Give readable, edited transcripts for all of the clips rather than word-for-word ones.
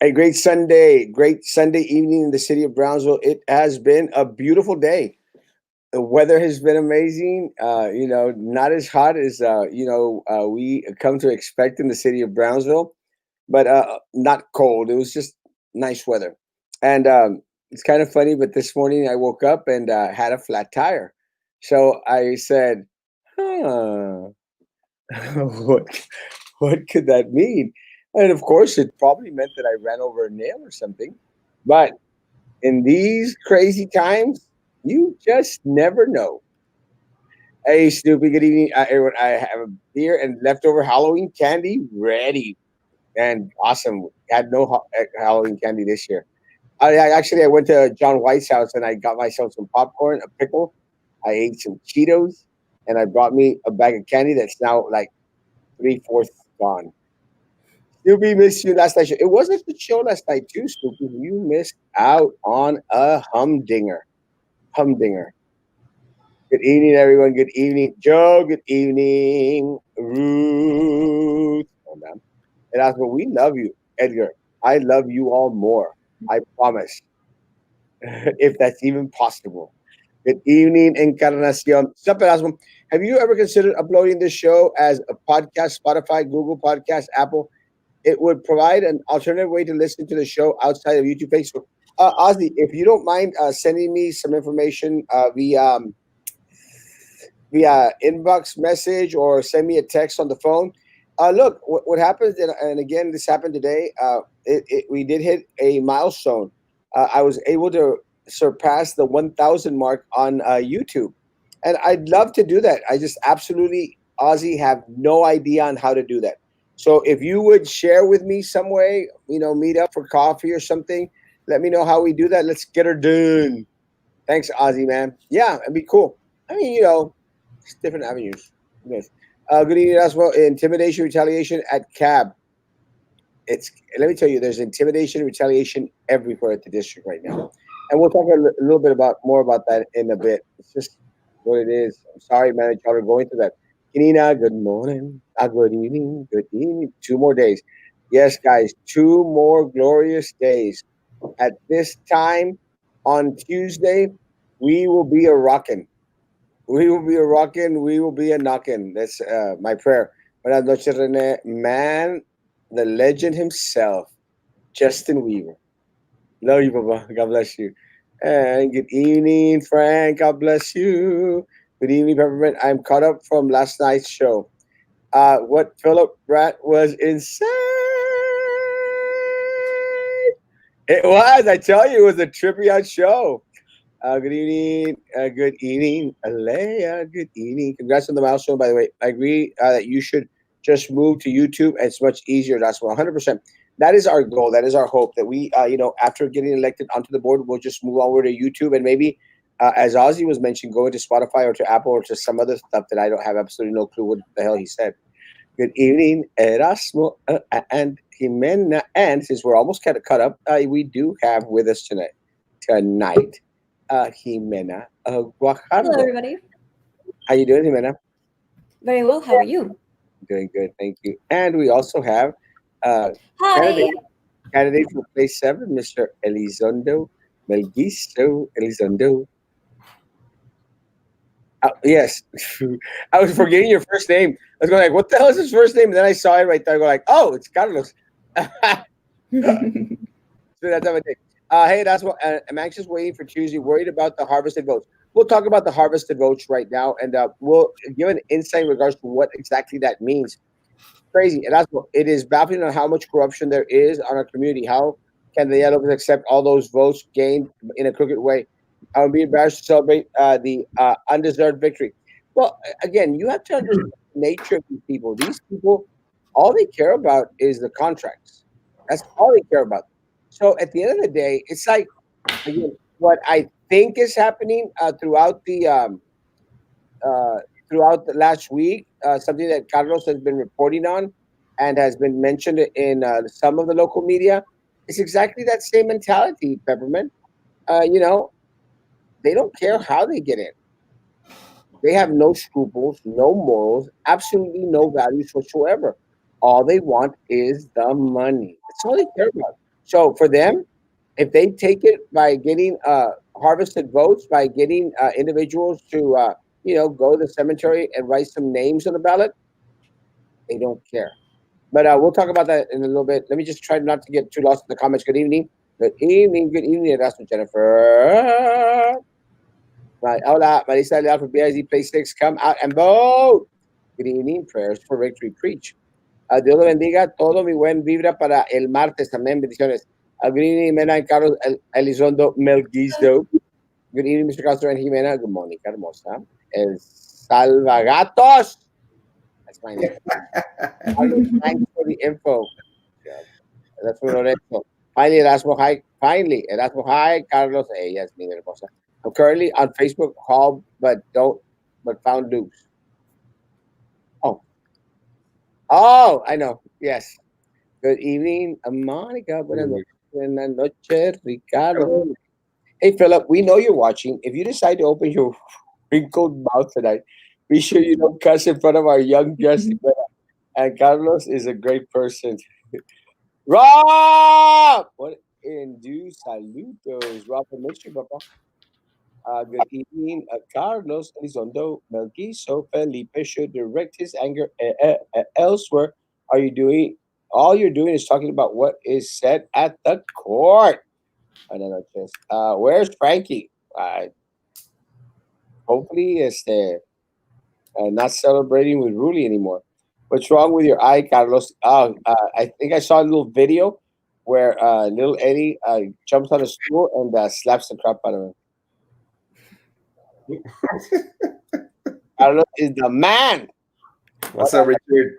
A great Sunday evening in the city of Brownsville. It has been a beautiful day. The weather has been amazing. Not as hot as we come to expect in the city of Brownsville, but not cold. It was just nice weather, and it's kind of funny. But this morning I woke up and had a flat tire, so I said, "Huh, what what could that mean?" And of course, it probably meant that I ran over a nail or something. But in these crazy times, you just never know. Hey, Snoopy, good evening. Everyone, I have a beer and leftover Halloween candy ready. And awesome. Had no Halloween candy this year. I went to John White's house and I got myself some popcorn, a pickle. I ate some Cheetos, and I brought me a bag of candy that's now like three-fourths gone. Snoopy, missed you last night. It wasn't the show last night too, Snoopy. You missed out on a humdinger. Humdinger. Good evening, everyone. Good evening, Joe. Good evening, Ruth. Oh, man. Erasmo, we love you, Edgar. I love you all more. I promise, if that's even possible. Good evening, Encarnacion. Sup, Erasmo? Have you ever considered uploading this show as a podcast, Spotify, Google Podcast, Apple? It would provide an alternative way to listen to the show outside of YouTube, Facebook. Ozzy, if you don't mind sending me some information via inbox message or send me a text on the phone. Look, what happens, and again, this happened today. We did hit a milestone. I was able to surpass the 1,000 mark on YouTube, and I'd love to do that. I just absolutely, Ozzy, have no idea on how to do that. So if you would share with me some way, meet up for coffee or something, let me know how we do that. Let's get her done. Thanks, Ozzy, man. Yeah, it'd be cool. I mean, it's different avenues. Yes. Good evening as well. Intimidation, retaliation at cab. It's Let me tell you, there's intimidation, retaliation everywhere at the district right now, and we'll talk a little bit about more about that in a bit. It's just what it is. I'm sorry, man, that y'all are going through that. Kenina, good morning. Good evening. Good evening. 2 more days. Yes, guys, 2 more glorious days. At this time on Tuesday, we will be a rockin'. We will be a rockin'. We will be a knockin'. That's my prayer. Buenas noches, Rene. Man, the legend himself, Justin Weaver. Love you, Papa. God bless you. And good evening, Frank. God bless you. Good evening, Peppermint. I'm caught up from last night's show. What Philip Rat was insane. It was. I tell you, it was a trippy out show. Good evening. Good evening, Alea. Good evening. Congrats on the milestone, by the way. I agree that you should just move to YouTube. It's much easier. That's 100%. That is our goal. That is our hope that we, after getting elected onto the board, we'll just move over to YouTube and maybe, as Ozzy was mentioned, go into Spotify or to Apple or to some other stuff that I don't have absolutely no clue what the hell he said. Good evening, Erasmo and Jimena. And since we're almost kind of cut up, we do have with us tonight, Jimena Hello, Guajardo. everybody. How you doing, Jimena? Very well. How are you? Doing good, thank you. And we also have uh, candidate Hi. candidate for place 7, Mr. Elizondo Melguiso Elizondo. Yes, I was forgetting your first name. I was going like, "What the hell is his first name?" And then I saw it right there. I go like, "Oh, it's Carlos." So that's how I think. Hey, that's what I'm anxious waiting for Tuesday. Worried about the harvested votes. We'll talk about the harvested votes right now, and we'll give an insight in regards to what exactly that means. Crazy, and that's what it is baffling on how much corruption there is on our community. How can the Yellows accept all those votes gained in a crooked way? I would be embarrassed to celebrate the undeserved victory. Well, again, you have to understand the nature of these people. These people, all they care about is the contracts. That's all they care about. So at the end of the day, it's like again, what I think is happening uh, throughout the last week, something that Carlos has been reporting on and has been mentioned in some of the local media. It's exactly that same mentality, Peppermint. You know, they don't care how they get in. They have no scruples, no morals, absolutely no values whatsoever. All they want is the money. That's all they care about. So for them, if they take it by getting harvested votes, by getting individuals to go to the cemetery and write some names on the ballot, they don't care. But we'll talk about that in a little bit. Let me just try not to get too lost in the comments. Good evening. Good evening. Good evening. That's what Jennifer. Right. Hola. Marisa Leal for BIZ Play 6. Come out and vote. Good evening. Prayers for victory. Preach. Dios lo bendiga. Todo mi buen vibra para el martes. Amén. Bendiciones. Good evening, Mena and Carlos Elizondo Melguizo. Good evening, Mr. Castro and Jimena. Good morning, hermosa. El Salvagatos. That's my name. Thanks for the info. Yeah, that's for Lorenzo. Finally, Erasmo, hi. Finally, Erasmo, hi. Carlos, hey, yes, mi hermosa. I'm currently on Facebook, called, but found loose. Oh, I know. Yes. Good evening, Monica. Buenas noches, Ricardo. Hey, Philip, we know you're watching. If you decide to open your wrinkled mouth tonight, be sure you don't cuss in front of our young Jesse. And Carlos is a great person. Rob! What in do saludos, Rob from Mystery, Papa. Good evening, Carlos Elizondo Melguizo. Felipe should direct his anger elsewhere. Are you doing? All you're doing is talking about what is said at the court. I don't know, just where's Frankie? Hopefully, not celebrating with Rudy anymore. What's wrong with your eye, Carlos? I think I saw a little video where little Eddie jumps on a stool and slaps the crap out of him. Carlos is the man. What's up, Richard?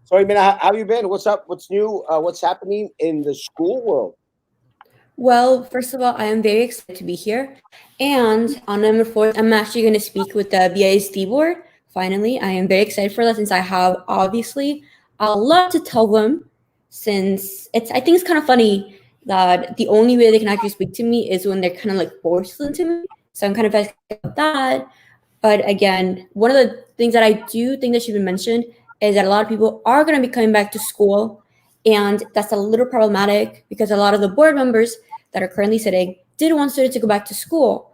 Sorry, man. How have you been? What's up? What's new? What's happening in the school world? Well, first of all, I am very excited to be here. And on number 4, I'm actually going to speak with the BISD board. Finally, I am very excited for that since I have obviously a lot to tell them. Since I think it's kind of funny that the only way they can actually speak to me is when they're kind of like forced into me. So I'm kind of excited about that. But again, one of the things that I do think that should be mentioned is that a lot of people are going to be coming back to school. And that's a little problematic because a lot of the board members that are currently sitting did want students to go back to school,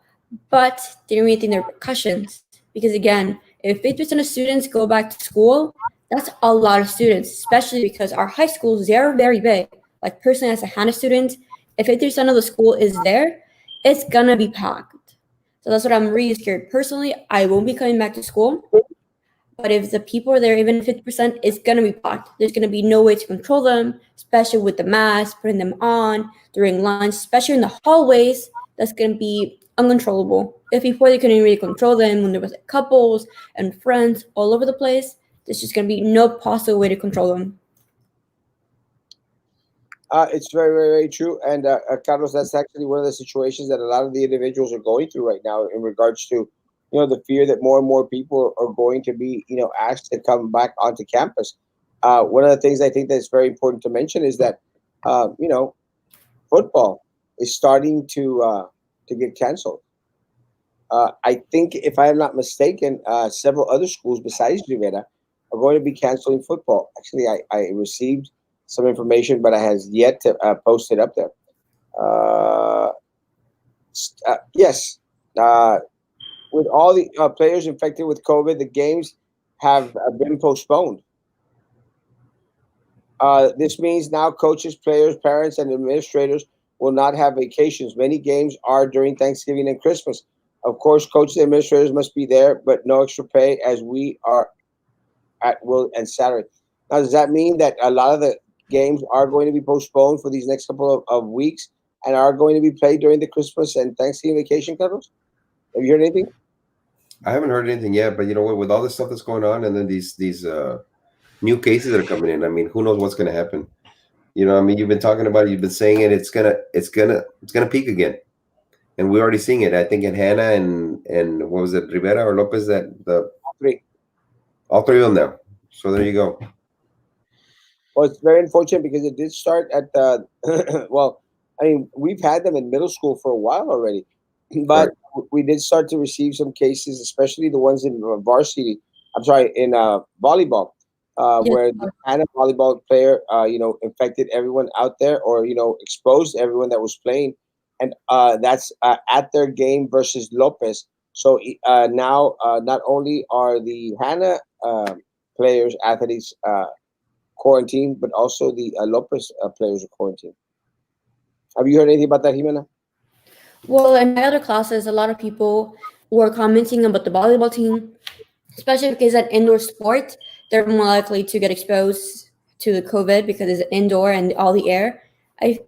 but didn't really think there were repercussions. Because again, if 50% of students go back to school, that's a lot of students, especially because our high schools, they are very big. Like personally, as a HANA student, if 50% of the school is there, it's gonna be packed. So that's what I'm really scared. Personally, I won't be coming back to school. But if the people are there, even 50%, it's going to be packed. There's going to be no way to control them, especially with the mask, putting them on during lunch, especially in the hallways. That's going to be uncontrollable. If before they couldn't really control them when there was like couples and friends all over the place, there's just going to be no possible way to control them. It's very, very, very true. And Carlos, that's actually one of the situations that a lot of the individuals are going through right now in regards to the fear that more and more people are going to be, asked to come back onto campus. One of the things I think that's very important to mention is that, football is starting to get canceled. I think, if I am not mistaken, several other schools besides Rivera are going to be canceling football. Actually, I received some information, but I has yet to post it up there. Yes. With all the players infected with COVID, the games have been postponed. This means now coaches, players, parents, and administrators will not have vacations. Many games are during Thanksgiving and Christmas. Of course, coaches and administrators must be there, but no extra pay as we are at will and Saturday. Now, does that mean that a lot of the games are going to be postponed for these next couple of weeks and are going to be played during the Christmas and Thanksgiving vacation, Carlos? Have you heard anything? I haven't heard anything yet, but you know what? With all this stuff that's going on, and then these new cases that are coming in, I mean, who knows what's going to happen? I mean, you've been talking about it, you've been saying it. It's gonna peak again, and we're already seeing it. I think in Hannah and what was it, Rivera or Lopez, that all three of them now. So there you go. Well, it's very unfortunate because it did start at the well, I mean, we've had them in middle school for a while already, but we did start to receive some cases, especially the ones in varsity. I'm sorry, in volleyball. Yes. where the Hannah volleyball player, infected everyone out there, or exposed everyone that was playing, and that's at their game versus Lopez. So now, not only are the Hannah players, athletes quarantined, but also the Lopez players are quarantined. Have you heard anything about that, Jimena? Well, in my other classes, a lot of people were commenting about the volleyball team, especially because at indoor sport, they're more likely to get exposed to the COVID because it's indoor and all the air. I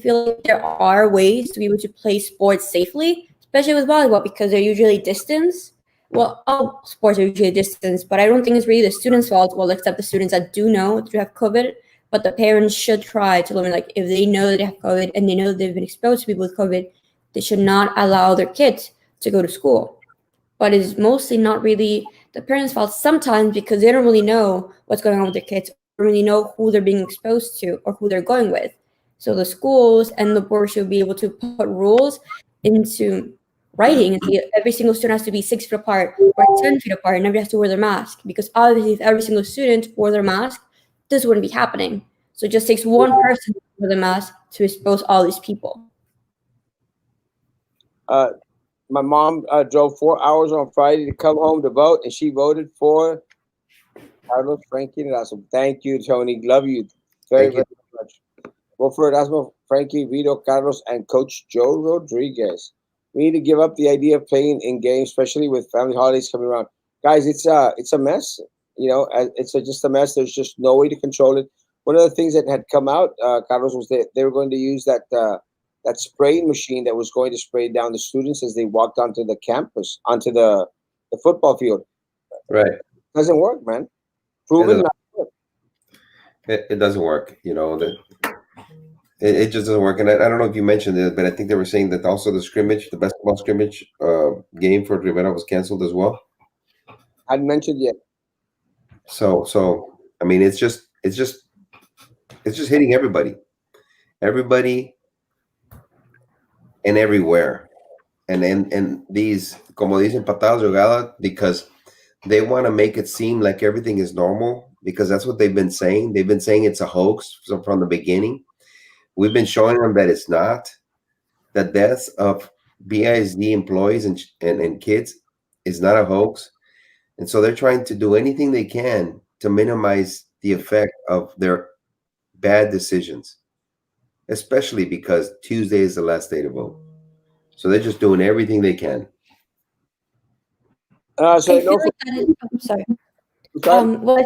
feel like there are ways to be able to play sports safely, especially with volleyball because they're usually distance. Well, all sports are usually distance, but I don't think it's really the students' fault. Well, except the students that do know to have COVID, but the parents should try to limit. Like if they know that they have COVID and they know that they've been exposed to people with COVID, they should not allow their kids to go to school. But it's mostly not really the parents' fault sometimes because they don't really know what's going on with their kids, or really know who they're being exposed to or who they're going with. So the schools and the board should be able to put rules into writing and say every single student has to be 6 feet apart or 10 feet apart, and everybody has to wear their mask. Because obviously, if every single student wore their mask, this wouldn't be happening. So it just takes one person to wear the mask to expose all these people. Uh, my mom drove 4 hours on Friday to come home to vote, and she voted for Carlos Frankie Erasmo. Thank you, Tony. Love you very, Thank you. very much. Vote for Erasmo, Frankie, Vito, Carlos, and Coach Joe Rodriguez. We need to give up the idea of playing in games, especially with family holidays coming around. Guys, it's a mess. Just a mess. There's just no way to control it. One of the things that had come out, Carlos, was that they were going to use that spraying machine that was going to spray down the students as they walked onto the campus, onto the football field. Right. Doesn't work, man. It Proven doesn't, not to work. it doesn't work. It just doesn't work. And I don't know if you mentioned it, but I think they were saying that also the basketball scrimmage game for Rivera was canceled as well. Hadn't mentioned yet. So I mean, it's just hitting everybody and everywhere. And these, como dicen, patadas jugadas, because they want to make it seem like everything is normal, because that's what they've been saying. They've been saying it's a hoax from the beginning. We've been showing them that it's not. The deaths of BISD employees and kids is not a hoax. And so they're trying to do anything they can to minimize the effect of their bad decisions, especially because Tuesday is the last day to vote. So they're just doing everything they can. So I I feel know like that is. I'm sorry. for, Well,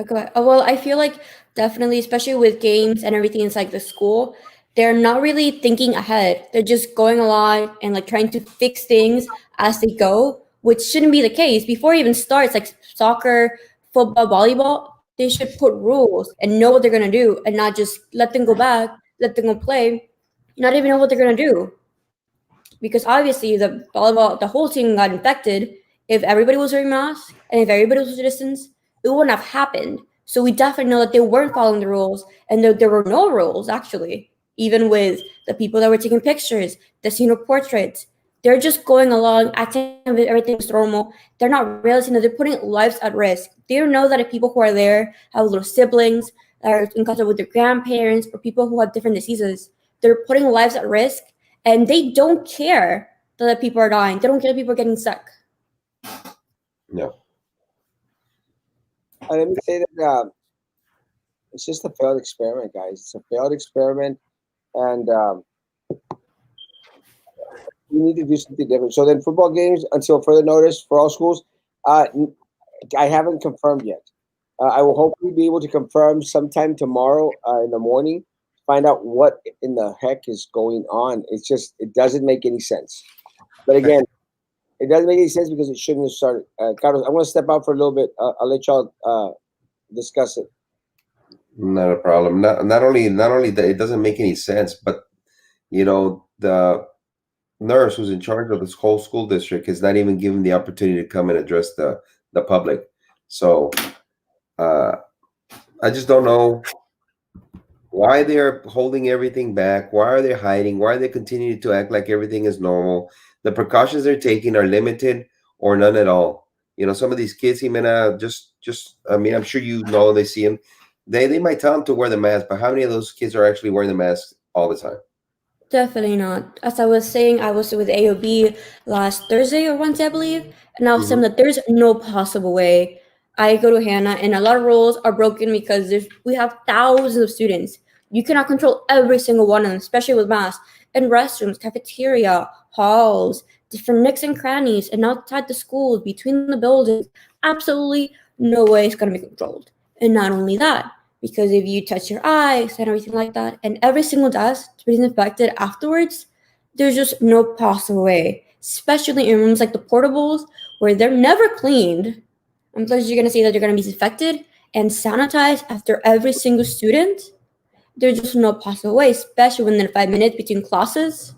go ahead. Well, I feel like definitely, especially with games and everything inside the school, they're not really thinking ahead. They're just going along and like trying to fix things as they go, which shouldn't be the case. Before it even starts, like soccer, football, volleyball, they should put rules and know what they're gonna do, and not just let them go back, let them go play, not even know what they're gonna do. Because obviously the whole team got infected. If everybody was wearing masks and if everybody was distance, it wouldn't have happened. So we definitely know that they weren't following the rules, and there were no rules actually. Even with the people that were taking pictures, the senior portraits, they're just going along, acting as if everything was normal. They're not realizing that they're putting lives at risk. They don't know that if people who are there have little siblings, are in contact with their grandparents, or people who have different diseases. They're putting lives at risk, and they don't care that people are dying. They don't care that people are getting sick. No. let me say that it's just a failed experiment, guys. It's a failed experiment, and we need to do something different. So then, football games until further notice for all schools. I haven't confirmed yet. I will hopefully be able to confirm sometime tomorrow in the morning. Find out what in the heck is going on. It doesn't make any sense. But again, it doesn't make any sense because it shouldn't have started. Carlos, I'm going to step out for a little bit. I'll let y'all discuss it. Not a problem. Not only that it doesn't make any sense, but the nurse who's in charge of this whole school district is not even given the opportunity to come and address the public. So I just don't know why they're holding everything back. Why are they hiding? Why are they continuing to act like everything is normal? The precautions they're taking are limited or none at all. You know, some of these kids, Jimena, just I mean, I'm sure you know they see them. They might tell them to wear the mask, but how many of those kids are actually wearing the mask all the time? Definitely not. As I was saying, I was with AOB last Thursday or Wednesday, I believe, and I was saying Hmm. that there's no possible way. I go to Hannah, and a lot of rules are broken because we have thousands of students. You cannot control every single one of them, especially with masks. In restrooms, cafeteria, halls, different nooks and crannies, and outside the schools, between the buildings. Absolutely no way it's going to be controlled. And not only that, because if you touch your eyes and everything like that, and every single desk is being infected afterwards, there's just no possible way, especially in rooms like the portables where they're never cleaned. And plus, you're going to say that they're going to be disinfected and sanitized after every single student. There's just no possible way, especially within 5 minutes between classes.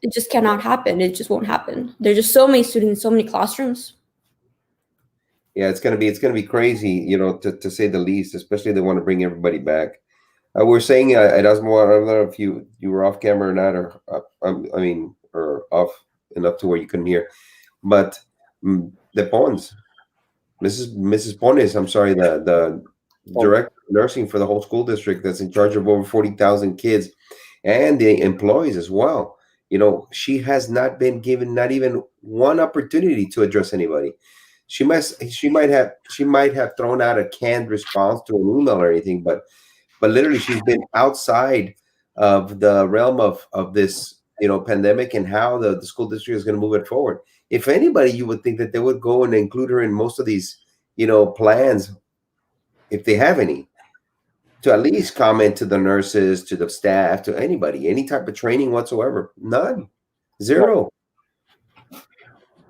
It just cannot happen. It just won't happen. There's just so many students, so many classrooms. Yeah, it's gonna be crazy, you know, to say the least. Especially they want to bring everybody back. We're saying at Erasmo, I don't know if you were off camera or not, or I mean, or off enough to where you couldn't hear. But the Pons, Mrs. Pones, I'm sorry, the Oh, director of nursing for the whole school district that's in charge of over 40,000 kids and the employees as well. You know, she has not been given not even one opportunity to address anybody. She might have thrown out a canned response to an email or anything, but literally she's been outside of the realm of this, you know, pandemic and how the school district is going to move it forward. If anybody, you would think that they would go and include her in most of these, you know, plans, if they have any, to at least comment to the nurses, to the staff, to anybody, any type of training whatsoever. None. no, Zero.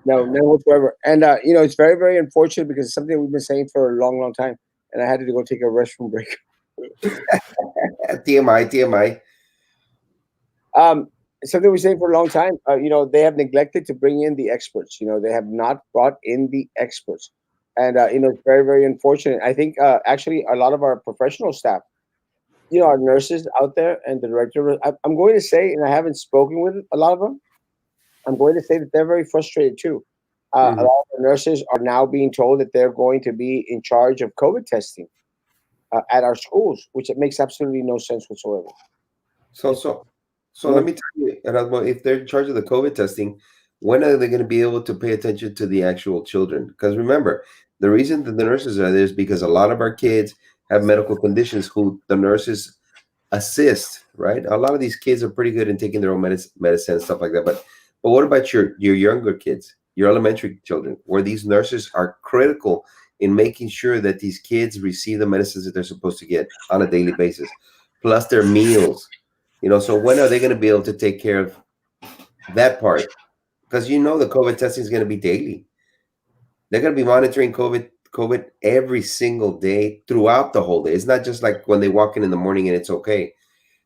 no, none whatsoever. And it's very, very unfortunate because it's something we've been saying for a long, long time. And I had to go take a restroom break. TMI, TMI. Um, it's something we're saying for a long time. They have neglected to bring in the experts. They have not brought in the experts, and it's very, very unfortunate. I think actually a lot of our professional staff, our nurses out there, and the director. I'm going to say, and I haven't spoken with a lot of them. I'm going to say that they're very frustrated too. A Mhm. lot of the nurses are now being told that they're going to be in charge of COVID testing at our schools, which it makes absolutely no sense whatsoever. So, It's, so, so you let know, me tell you, Erasmo, if they're in charge of the COVID testing, when are they going to be able to pay attention to the actual children? Because remember, the reason that the nurses are there is because a lot of our kids have medical conditions who the nurses assist, right? A lot of these kids are pretty good in taking their own medicine and stuff like that. But what about your younger kids, your elementary children, where these nurses are critical in making sure that these kids receive the medicines that they're supposed to get on a daily basis, plus their meals. You know, so when are they going to be able to take care of that part? Because the COVID testing is going to be daily. They're going to be monitoring COVID every single day throughout the whole day. It's not just like when they walk in the morning and it's okay.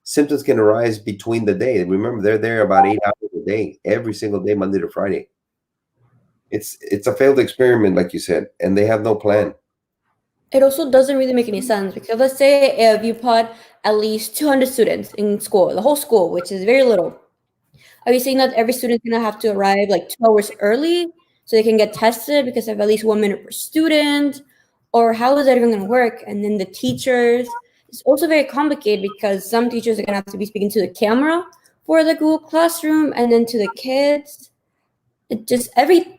Symptoms can arise between the day. Remember, they're there about 8 hours a day, every single day, Monday to Friday. It's a failed experiment, like you said, and they have no plan. It also doesn't really make any sense because let's say if you put at least 200 students in school, the whole school, which is very little, are you saying that every student's gonna have to arrive like 2 hours early so they can get tested because of at least 1 minute per student? Or how is that even gonna work? And then the teachers, it's also very complicated because some teachers are gonna have to be speaking to the camera for the Google Classroom and then to the kids. It just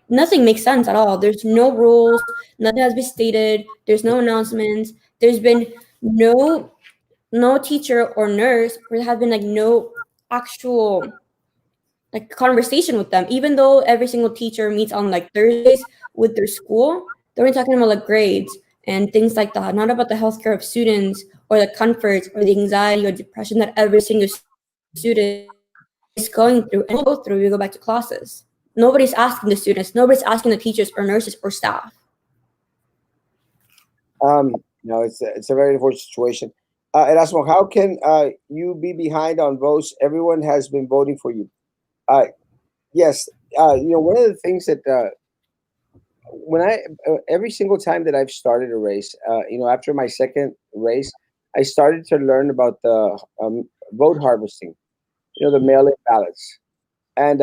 nothing makes sense at all. There's no rules, nothing has been stated, there's no announcements, there's been no teacher or nurse, or there have been like no actual like conversation with them, even though every single teacher meets on like Thursdays with their school. They're only talking about like grades and things like that, not about the healthcare of students or the comforts or the anxiety or depression that every single student is going through and will go through. We go back to classes. Nobody's asking the students. Nobody's asking the teachers or nurses or staff. no, it's a very unfortunate situation. Erasmo, how can you be behind on votes? Everyone has been voting for you. Uh, yes, one of the things that when I every single time that I've started a race, after my second race, I started to learn about the vote harvesting. The mail-in ballots. And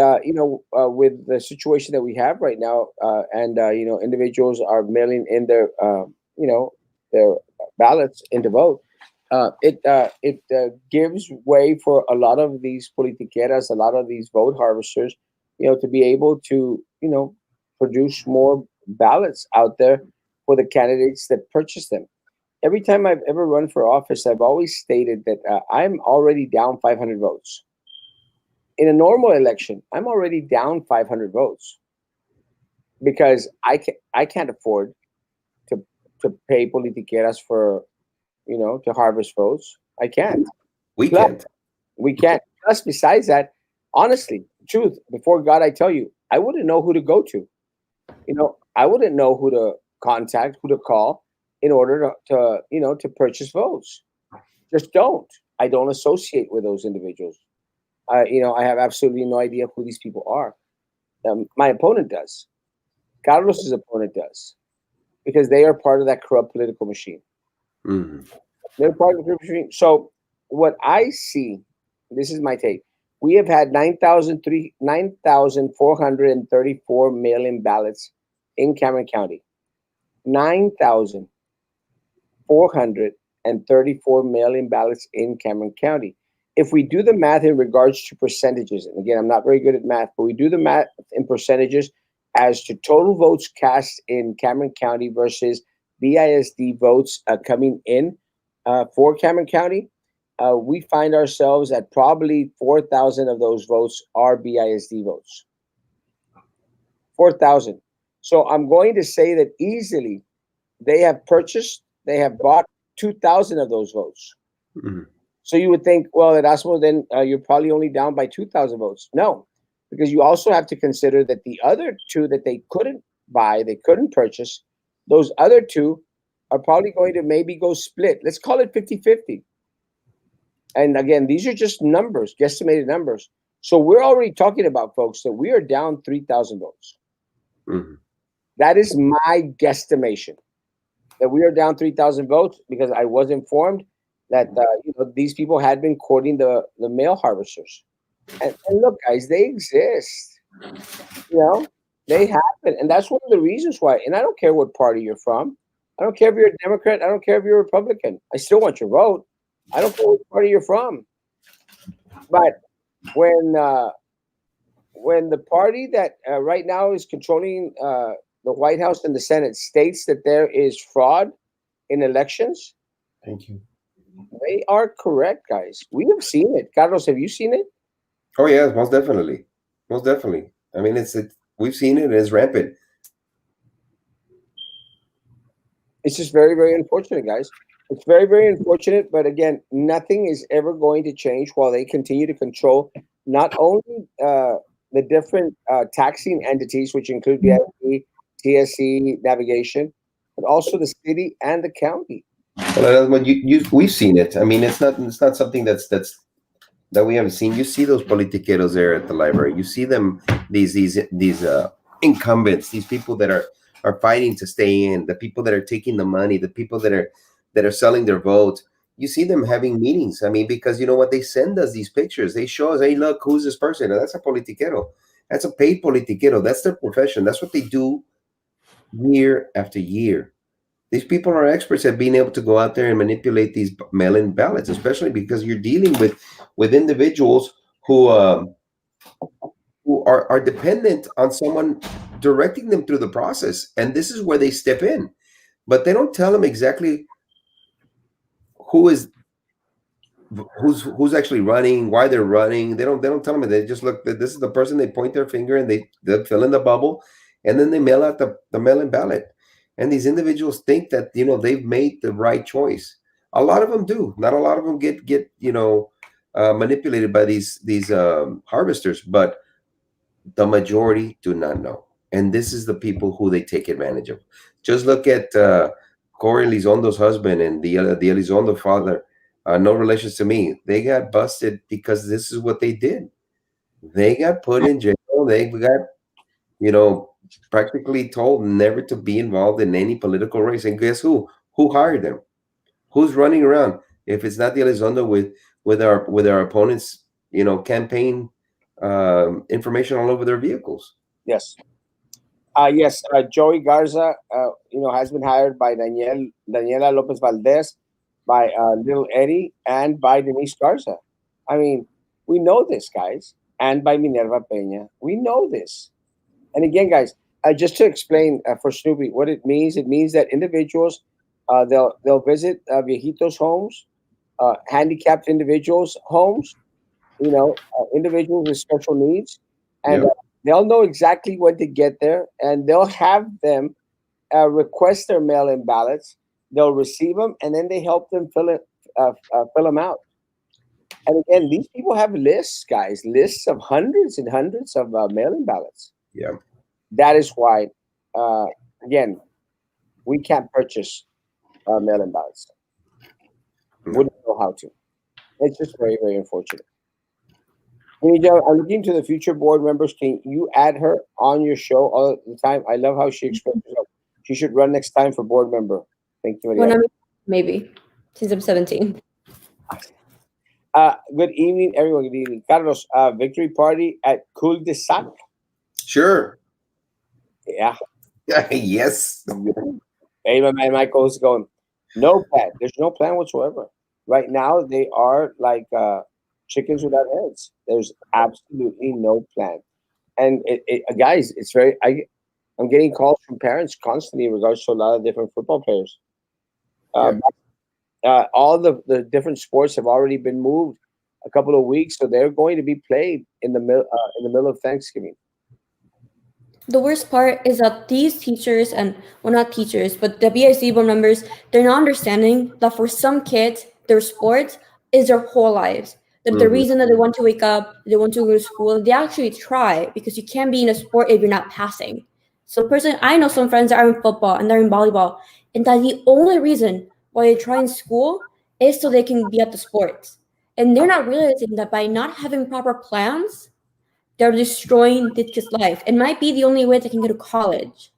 with the situation that we have right now, and individuals are mailing in their ballots in to vote. It gives way for a lot of these politiqueras, a lot of these vote harvesters, to be able to produce more ballots out there for the candidates that purchase them. Every time I've ever run for office, I've always stated that I'm already down 500 votes. In a normal election, I'm already down 500 votes because I can't afford to pay politiqueras for to harvest votes. I can't. We Plus, can't. we can't. Plus, besides that, honestly, truth before God, I tell you, I wouldn't know who to go to. I wouldn't know who to contact, who to call in order to purchase votes. Just don't. I don't associate with those individuals. I have absolutely no idea who these people are. My opponent does. Carlos's opponent does, because they are part of that corrupt political machine. Mhm. They're part of the corrupt machine. So what I see, this is my take. We have had 9,434 mail-in ballots in Cameron County. 9,434 mail-in ballots in Cameron County. If we do the math in regards to percentages, and again, I'm not very good at math, but we do the math in percentages as to total votes cast in Cameron County versus BISD votes coming in for Cameron County, we find ourselves at probably 4,000 of those votes are BISD votes. 4,000. So I'm going to say that easily they have bought 2,000 of those votes. Mhm. So you would think, well, at Erasmo, then you're probably only down by 2,000 votes. No, because you also have to consider that the other two that they couldn't buy, they couldn't purchase, those other two are probably going to maybe go split. Let's call it 50-50. And again, these are just numbers, guesstimated numbers. So we're already talking about, folks, that we are down 3,000 votes. Mhm. That is my guesstimation, that we are down 3,000 votes, because I was informed that these people had been courting the mail harvesters. And look, guys, they exist. You know, they happen, and that's one of the reasons why. And I don't care what party you're from. I don't care if you're a Democrat. I don't care if you're a Republican. I still want your vote. I don't care what party you're from. But when uh, when the party that right now is controlling the White House and the Senate states that there is fraud in elections, Thank you. they are correct, guys. We have seen it. Carlos, have you seen it? Oh yeah, most definitely, most definitely. I mean, we've seen it. And it's rampant. It's just very, very unfortunate, guys. It's very, very unfortunate. But again, nothing is ever going to change while they continue to control not only the different taxing entities, which include BIC, TSC, navigation, but also the city and the county. Well, what we've seen it. I mean, it's not something that we haven't seen. You see those politiqueros there at the library. You see them, these incumbents, these people that are fighting to stay in, the people that are taking the money, the people that are selling their vote. You see them having meetings. I mean, because you know what, they send us these pictures. They show us, hey, look, who's this person? And that's a politiquero. That's a paid politiquero. That's their profession. That's what they do year after year. These people are experts at being able to go out there and manipulate these mail-in ballots, especially because you're dealing with individuals who are dependent on someone directing them through the process, and this is where they step in. But they don't tell them exactly who is who's actually running, why they're running. They don't tell them. They just look. This is the person. They point their finger and they fill in the bubble, and then they mail out the mail-in ballot. And these individuals think that they've made the right choice. A lot of them do. Not a lot of them get manipulated by these harvesters, but the majority do not know. And this is the people who they take advantage of. Just look at Corey Elizondo's husband and the Elizondo father. No relations to me. They got busted because this is what they did. They got put in jail. They got, you know, practically told never to be involved in any political race. And guess who? Who hired them? Who's running around? If it's not the Elizondo with our opponents, campaign information all over their vehicles. Yes. Yes, Joey Garza, has been hired by Daniela Lopez Valdez, by Little Eddie, and by Denise Garza. I mean, we know this, guys, and by Minerva Peña. We know this. And again, guys, just to explain for Snoopy what it means that individuals, they'll visit viejitos' homes, handicapped individuals' homes, individuals with special needs, and Yep. they'll know exactly when to get there, and they'll have them request their mail-in ballots. They'll receive them, and then they help them fill them out. And again, these people have lists, guys, lists of hundreds and hundreds of mail-in ballots. Yeah. That is why, uh, again, we can't purchase mail-in ballots. No. Wouldn't know how to. It's just very, very unfortunate. Anita, I'm looking to the future board members. Can you add her on your show all the time? I love how she expresses herself. She should run next time for board member. Thank you, When Maria. maybe since I'm 17. Good evening, everyone. Good evening. Carlos, victory party at Cul de Sac. Sure. Yeah. Yes. Hey, my man Michael is going, no plan. There's no plan whatsoever. Right now, they are like chickens without heads. There's absolutely no plan. And guys, it's I'm getting calls from parents constantly in regards to a lot of different football players. Yeah. All the different sports have already been moved a couple of weeks, so they're going to be played in the middle of Thanksgiving. The worst part is that these teachers and well, not teachers, but the BIC board members, they're not understanding that for some kids, their sport is their whole lives. That the Mhm. reason that they want to wake up, they want to go to school, they actually try because you can't be in a sport if you're not passing. So personally, I know some friends that are in football and they're in volleyball, and that the only reason why they try in school is so they can be at the sports. And they're not realizing that by not having proper plans, they're destroying this kid's life. It might be the only way they can go to college.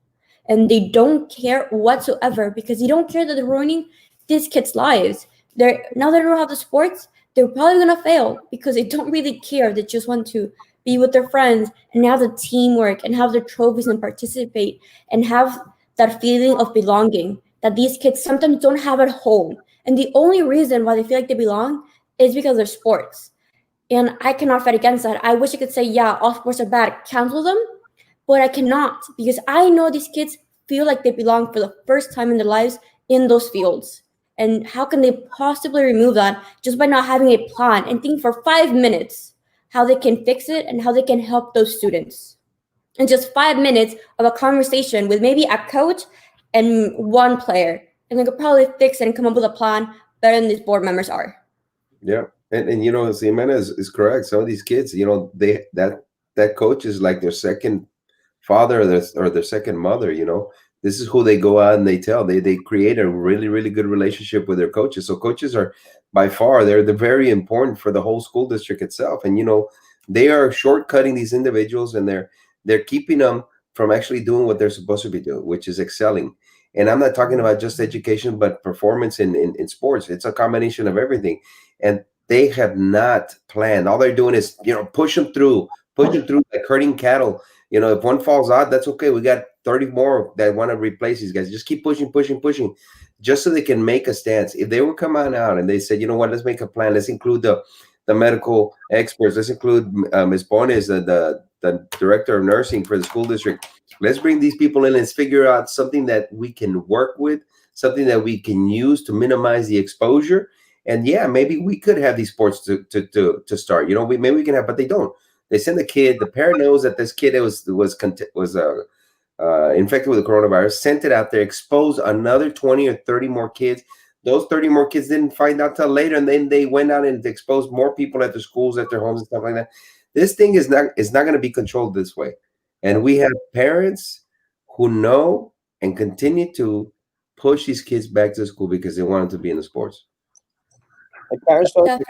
And they don't care whatsoever because they don't care that they're ruining these kids' lives. Now they don't have the sports, they're probably gonna fail because they don't really care. They just want to be with their friends and have the teamwork and have the trophies and participate and have that feeling of belonging that these kids sometimes don't have at home. And the only reason why they feel like they belong is because they're sports. And I cannot fight against that. I wish I could say, yeah, all sports are bad, cancel them, but I cannot because I know these kids feel like they belong for the first time in their lives in those fields. And how can they possibly remove that just by not having a plan and think for 5 minutes how they can fix it and how they can help those students? In just 5 minutes of a conversation with maybe a coach and one player, and they could probably fix it and come up with a plan better than these board members are. Yeah. And Ximena is correct. Some of these kids, they that coach is like their second father or their second mother. This is who they go out and they tell. They create a really, really good relationship with their coaches. So coaches are by far they're very important for the whole school district itself. And they are shortcutting these individuals and they're keeping them from actually doing what they're supposed to be doing, which is excelling. And I'm not talking about just education, but performance in sports. It's a combination of everything. And they have not planned. All they're doing is, push them through like herding cattle. If one falls out, that's okay. We got 30 more that want to replace these guys. Just keep pushing, pushing, pushing, just so they can make a stance. If they were coming out and they said, you know what, let's make a plan. Let's include the medical experts. Let's include Ms. Bones, the director of nursing for the school district. Let's bring these people in. Let's figure out something that we can work with, something that we can use to minimize the exposure. And yeah, maybe we could have these sports to start. Maybe we can have, but they don't. They send the kid. The parent knows that this kid was infected with the coronavirus. Sent it out there, exposed another 20 or 30 more kids. Those 30 more kids didn't find out till later, and then they went out and exposed more people at their schools, at their homes, and stuff like that. This thing is not going to be controlled this way, and we have parents who know and continue to push these kids back to school because they want them to be in the sports. And parents know that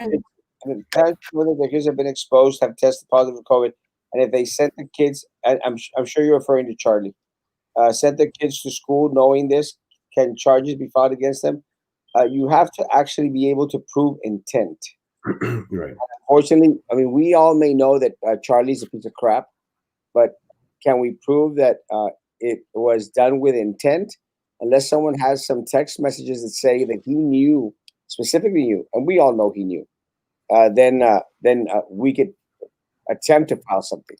Definitely. their kids have been exposed, have tested positive for COVID, and if they sent the kids, and I'm sure you're referring to Charlie, sent the kids to school knowing this, can charges be filed against them? You have to actually be able to prove intent. Right. Unfortunately, I mean, we all may know that Charlie's a piece of crap, but can we prove that it was done with intent? Unless someone has some text messages that say that he knew, specifically knew, and we all know he knew, then we could attempt to file something.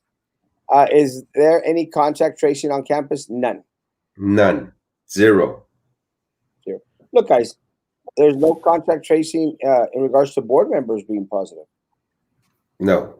Is there any contact tracing on campus? None. None. Zero. Here. Look, guys, there's no contact tracing in regards to board members being positive. No.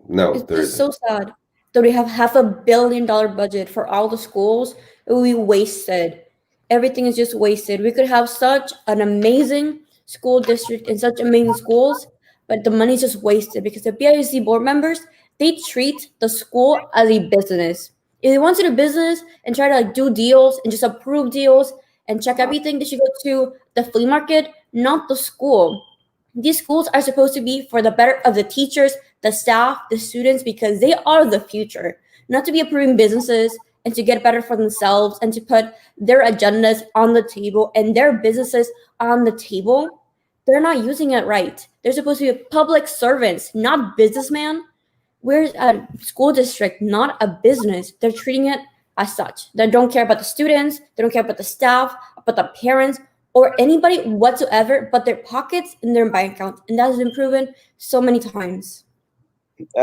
No, It's there just isn't. so sad that we have $500 million budget for all the schools. We wasted. Everything is just wasted. We could have such an amazing school district and such amazing schools, but the money's just wasted because the BIC board members, they treat the school as a business. If they want to do business and try to like do deals and just approve deals and check everything, they should go to the flea market, not the school. These schools are supposed to be for the better of the teachers, the staff, the students, because they are the future, not to be approving businesses and to get better for themselves and to put their agendas on the table and their businesses on the table. They're not using it right. They're supposed to be public servants, not businessmen. We're a school district, not a business. They're treating it as such. They don't care about the students, they don't care about the staff, about the parents, or anybody whatsoever but their pockets and their bank account. And that has been proven so many times.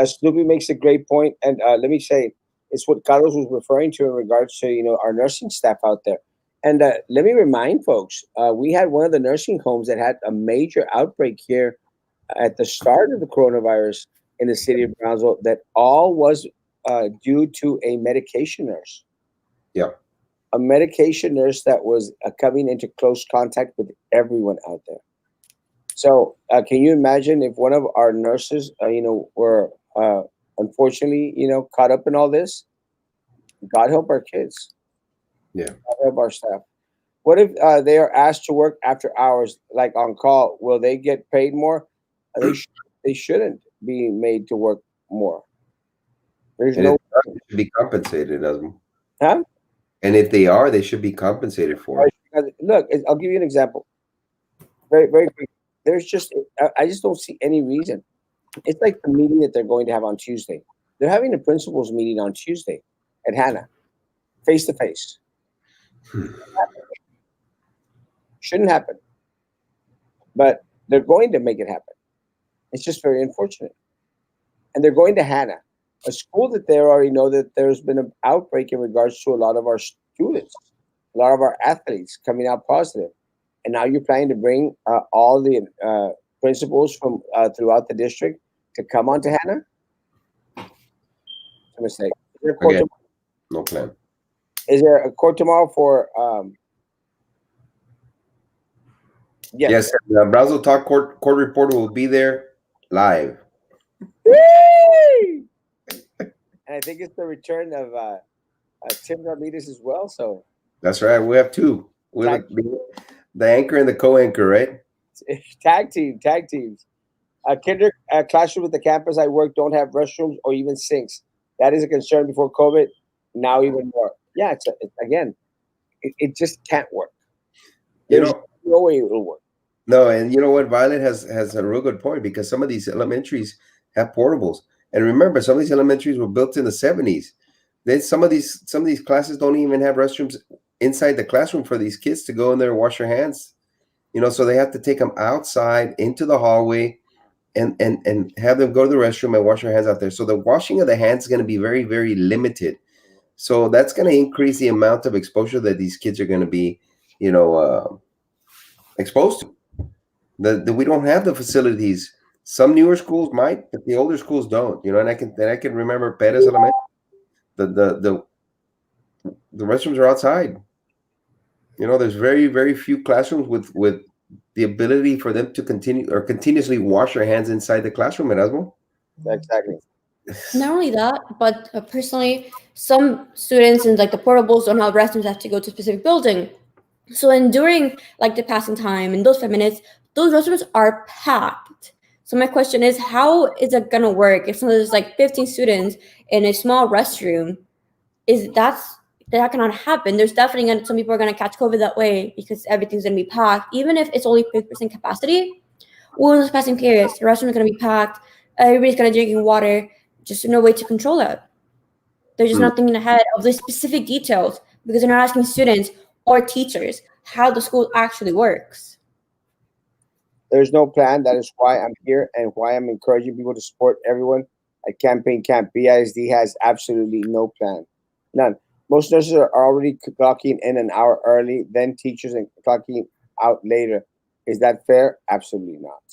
Snoopy makes a great point, and let me say, it's what Carlos was referring to in regards to our nursing staff out there. And let me remind folks, we had one of the nursing homes that had a major outbreak here at the start of the coronavirus in the city of Brownsville. That all was due to a medication nurse. Yeah. A medication nurse that was coming into close contact with everyone out there. So, can you imagine if one of our nurses, were unfortunately, caught up in all this? God help our kids. Yeah. God help our staff. What if they are asked to work after hours, like on call? Will they get paid more? They shouldn't be made to work more. There's And no, if they are, they should be compensated as well. huh? And if they are, they should be compensated for it. Look, I'll give you an example. Very, very quick. There's just, I just don't see any reason. It's like the meeting that they're going to have on Tuesday. They're having a principals meeting on Tuesday at Hannah, face to face. Shouldn't happen, but they're going to make it happen. It's just very unfortunate. And they're going to Hannah, a school that they already know that there's been an outbreak in regards to a lot of our students, a lot of our athletes coming out positive. And now you're planning to bring all the principals from throughout the district to come on to Hannah? It's a mistake. Is there a court, Again, no plan. is there a court tomorrow for Yes, Brownsville Talk court reporter will be there live. Whee! And I think it's the return of Tim Ramirez as well. So That's right. We have two. We have the anchor and the co-anchor, right? tag teams. Kinder classroom at the campus I work don't have restrooms or even sinks. That is a concern before COVID. Now even more. Yeah, it just can't work. There's no way it will work. No, and you know what? Violet has a real good point, because some of these elementaries have portables, and remember, some of these elementaries were built in the 70s. Then some of these classes don't even have restrooms inside the classroom for these kids to go in there and wash their hands. So they have to take them outside into the hallway and have them go to the restroom and wash their hands out there. So the washing of the hands is going to be very, very limited. So that's going to increase the amount of exposure that these kids are going to be, exposed to. We don't have the facilities. Some newer schools might, but the older schools don't. And I can remember Perez Elementary. The restrooms are outside. There's very, very few classrooms with the ability for them to continuously wash their hands inside the classroom, Erasmo. Exactly. Not only that, but personally, some students in like the portables don't have restrooms, have to go to a specific building. So during like the passing time in those 5 minutes, those restrooms are packed. So my question is, how is it gonna work if there's like 15 students in a small restroom? That cannot happen. There's definitely some people are gonna catch COVID that way because everything's gonna be packed, even if it's only 50% capacity. When those passing periods, the restaurant is going to be packed, everybody's going to drinking water, just no way to control it. They're just Mm. not thinking ahead of the specific details because they're not asking students or teachers how the school actually works. There's no plan. That is why I'm here and why I'm encouraging people to support everyone at Campaign Camp. BISD has absolutely no plan. None. Most nurses are already clocking in an hour early, then teachers and clocking out later. Is that fair? Absolutely not.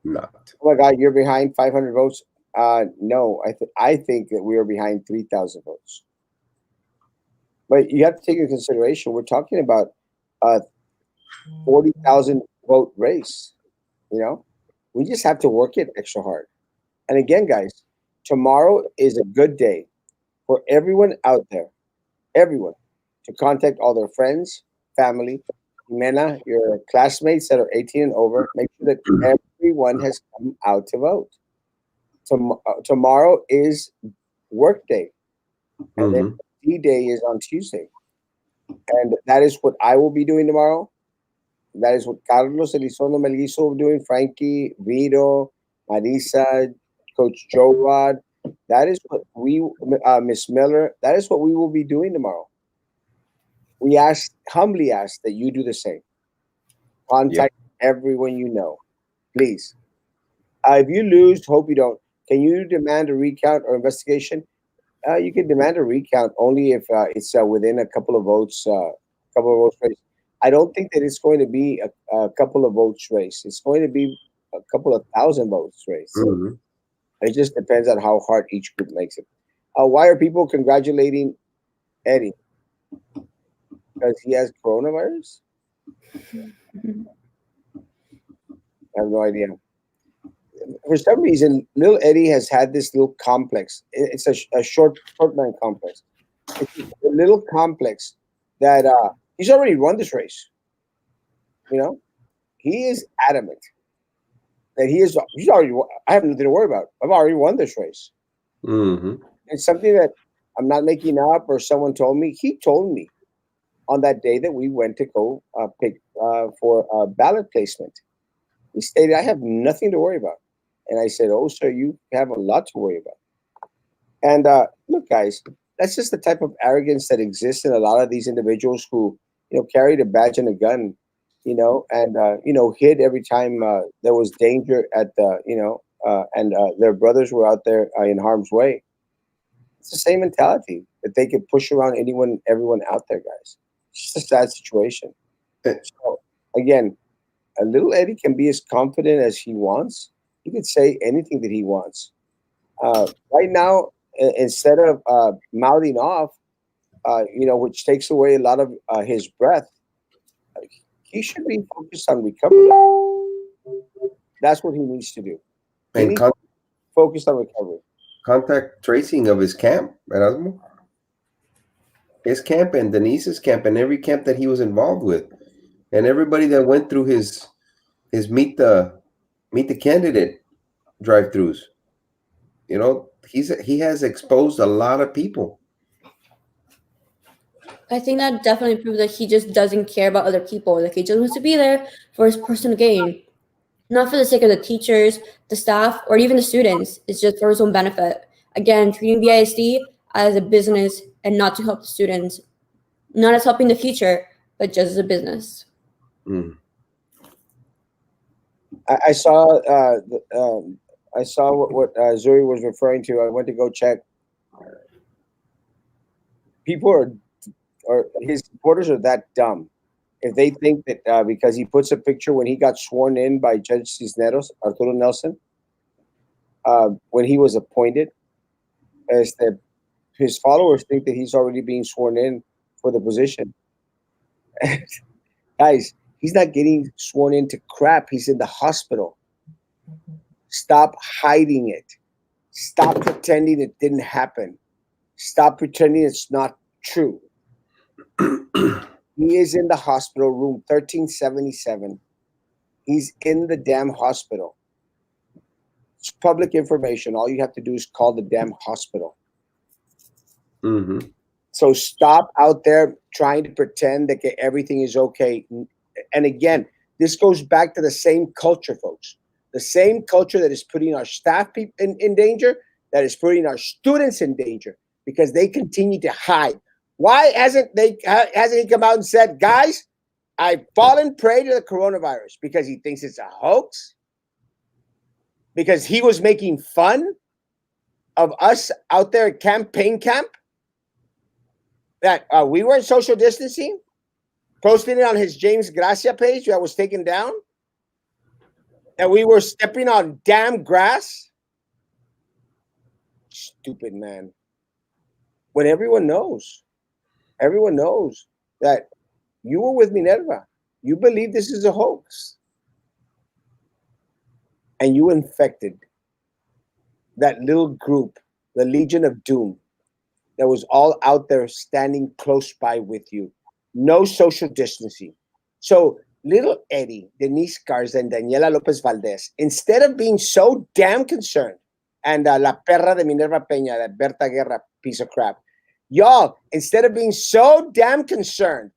Not. Oh my God, you're behind 500 votes. No, I think that we are behind 3,000 votes. But you have to take into consideration we're talking about a 40,000 vote race. You know, we just have to work it extra hard. And again, guys, tomorrow is a good day for everyone out there, everyone, to contact all their friends, family, Jimena, your classmates that are 18 and over. Make sure that everyone has come out to vote. Tomorrow is work day, and then Hmm. D-Day is on Tuesday. And that is what I will be doing tomorrow. That is what Carlos Elizondo Melguizo will be doing, Frankie, Vito, Marisa, Coach Joe Rod. That is what Miss Miller, that is what we will be doing tomorrow. We humbly ask that you do the same. Contact everyone you know, please. If you lose, hope you don't. Can you demand a recount or investigation? You can demand a recount only if it's within a couple of votes. Race. I don't think that it's going to be a couple of votes race. It's going to be a couple of thousand votes race. Hmm. It just depends on how hard each group makes it. Why are people congratulating Eddie? Because he has coronavirus? I have no idea. For some reason, little Eddie has had this little complex. It's a short man complex. It's a little complex that he's already run this race. You know, he is adamant that he's already. I have nothing to worry about. I've already won this race. Hmm. It's something that I'm not making up or someone told me. He told me on that day that we went to go pick for ballot placement. He stated, "I have nothing to worry about," and I said, "Oh, sir, you have a lot to worry about." And look, guys, that's just the type of arrogance that exists in a lot of these individuals who, carried a badge and a gun, and hid every time there was danger at the, and their brothers were out there in harm's way. It's the same mentality that they could push around anyone, everyone out there, guys. It's just a sad situation. So again, a little Eddie can be as confident as he wants. He could say anything that he wants. Right now, instead of mouthing off, which takes away a lot of his breath, he should be focused on recovery. That's what he needs to do. He And needs to focus on recovery. contact tracing of his camp, Erasmo. His camp and Denise's camp and every camp that he was involved with, and everybody that went through his meet the candidate drive-throughs. He has exposed a lot of people. I think that definitely proves that he just doesn't care about other people. Like he just wants to be there for his personal gain, not for the sake of the teachers, the staff, or even the students. It's just for his own benefit. Again, treating BISD as a business and not to help the students, not as helping the future, but just as a business. Mm. I saw I saw what Zuri was referring to. I went to go check. People or his supporters are that dumb. If they think that because he puts a picture when he got sworn in by Judge Cisneros, Arturo Nelson, when he was appointed, as that his followers think that he's already being sworn in for the position. Guys, he's not getting sworn into crap. He's in the hospital. Stop hiding it. Stop pretending it didn't happen. Stop pretending it's not true. He is in the hospital room 1377. He's in the damn hospital. It's public information. All you have to do is call the damn hospital. Hmm. So stop out there trying to pretend that everything is okay. And again, this goes back to the same culture, folks. The same culture that is putting our staff in danger, that is putting our students in danger because they continue to hide. Why hasn't he come out and said, guys, I've fallen prey to the coronavirus? Because he thinks it's a hoax? Because he was making fun of us out there at campaign camp? That we weren't social distancing? Posting it on his James Gracia page that was taken down? That we were stepping on damn grass? Stupid man. When everyone knows that you were with Minerva. You believe this is a hoax. And you infected that little group, the Legion of Doom, that was all out there standing close by with you. No social distancing. So little Eddie, Denise Garza, and Daniela Lopez Valdez, instead of being so damn concerned, and La Perra de Minerva Peña, that Berta Guerra piece of crap, y'all, instead of being so damn concerned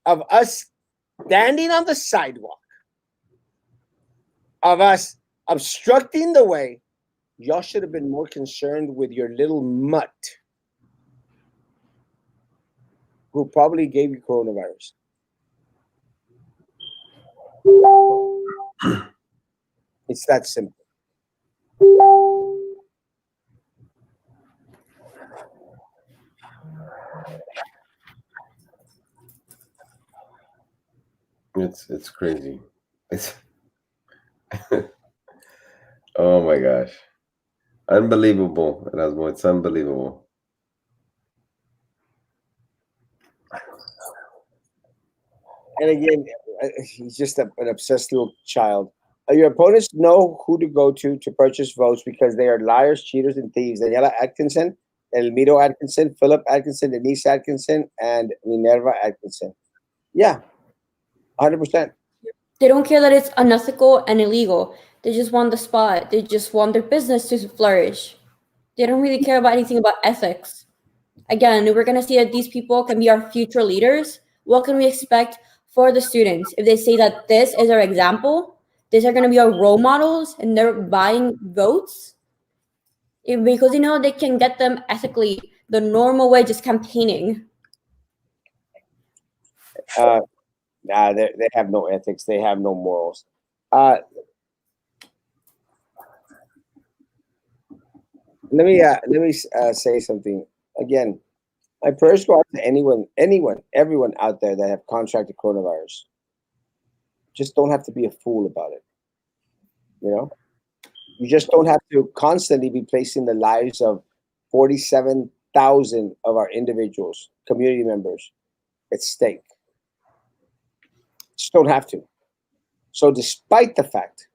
of us standing on the sidewalk, of us obstructing the way, y'all should have been more concerned with your little mutt who probably gave you coronavirus. It's that simple. It's crazy. It's oh my gosh, unbelievable, Erasmo. It's unbelievable. And again, he's just an obsessed little child. Your opponents know who to go to purchase votes because they are liars, cheaters, and thieves. Daniela Atkinson, Elmiro Atkinson, Philip Atkinson, Denise Atkinson, and Minerva Atkinson. Yeah, 100%. They don't care that it's unethical and illegal. They just want the spot. They just want their business to flourish. They don't really care about anything about ethics. Again, we're going to see that these people can be our future leaders. What can we expect for the students if they say that this is our example? These are going to be our role models and they're buying votes? Because they can get them ethically, the normal way, just campaigning. Nah, they have no ethics. They have no morals. Let me say something again. My prayers go out to anyone, everyone out there that have contracted coronavirus. Just don't have to be a fool about it. You just don't have to constantly be placing the lives of 47,000 of our individuals, community members, at stake. Just don't have to. So despite the fact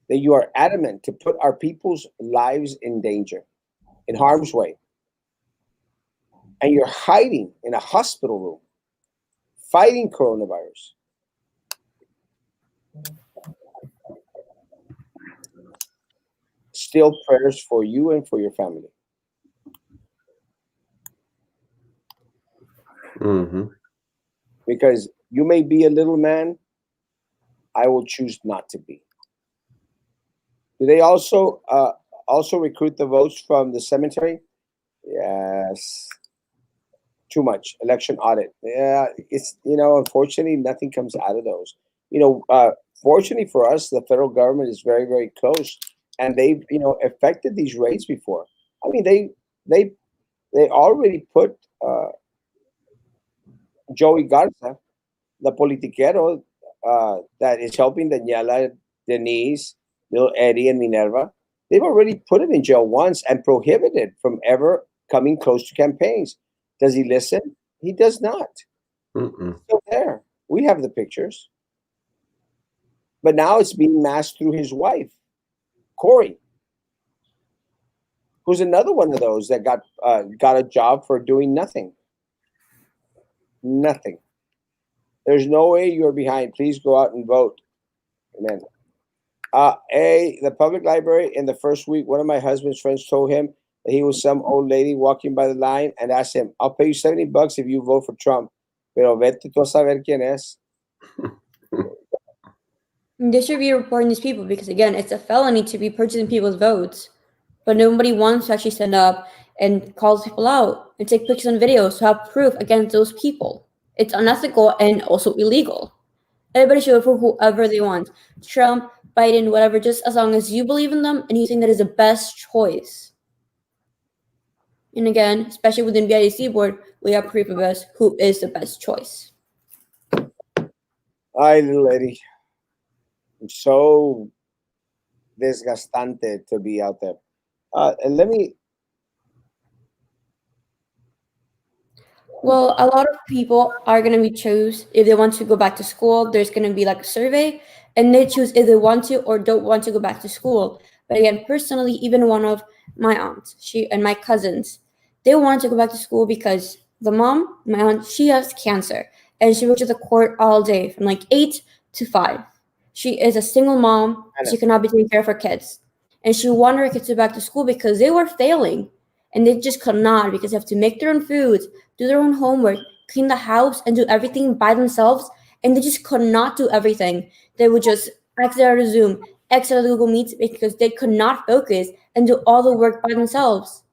that you are adamant to put our people's lives in danger, in harm's way, and you're hiding in a hospital room, fighting coronavirus, still prayers for you and for your family. Mm-hmm. Because you may be a little man, I will choose not to be. Do they also recruit the votes from the cemetery? Yes. Too much. Election audit. Yeah, it's unfortunately nothing comes out of those. Fortunately for us, the federal government is very, very close, and they've affected these rates before. I mean, they already put Joey Garza, the politiquero that is helping Daniela, Denise, little Eddie, and Minerva. They've already put him in jail once and prohibited from ever coming close to campaigns. Does he listen? He does not. Mm-mm. Still there. We have the pictures. But now it's being masked through his wife, Corey, who's another one of those that got a job for doing nothing. Nothing. There's no way you're behind. Please go out and vote. Amen. The public library in the first week, one of my husband's friends told him that he was some old lady walking by the line and asked him, I'll pay you $70 if you vote for Trump. Pero vete tú a saber quién es. They should be reporting these people because, again, it's a felony to be purchasing people's votes. But nobody wants to actually stand up and call people out and take pictures and videos to have proof against those people. It's unethical and also illegal. Everybody should vote for whoever they want. Trump, Biden, whatever, just as long as you believe in them and you think that is the best choice. And again, especially within BIDC board, we have proof of us who is the best choice. Ay, little lady. It's so desgastante to be out there. And let me. Well, a lot of people are going to be choose if they want to go back to school. There's going to be like a survey, and they choose if they want to or don't want to go back to school. But again, personally, even one of my aunts, she and my cousins, they want to go back to school because the mom, my aunt, she has cancer, and she works at the court all day from like 8 to 5. She is a single mom. She cannot be taking care of her kids, and she wanted her kids to go back to school because they were failing, and they just could not because they have to make their own food, do their own homework, clean the house, and do everything by themselves. And they just could not do everything. They would just exit out of Zoom, exit out of Google Meets because they could not focus and do all the work by themselves.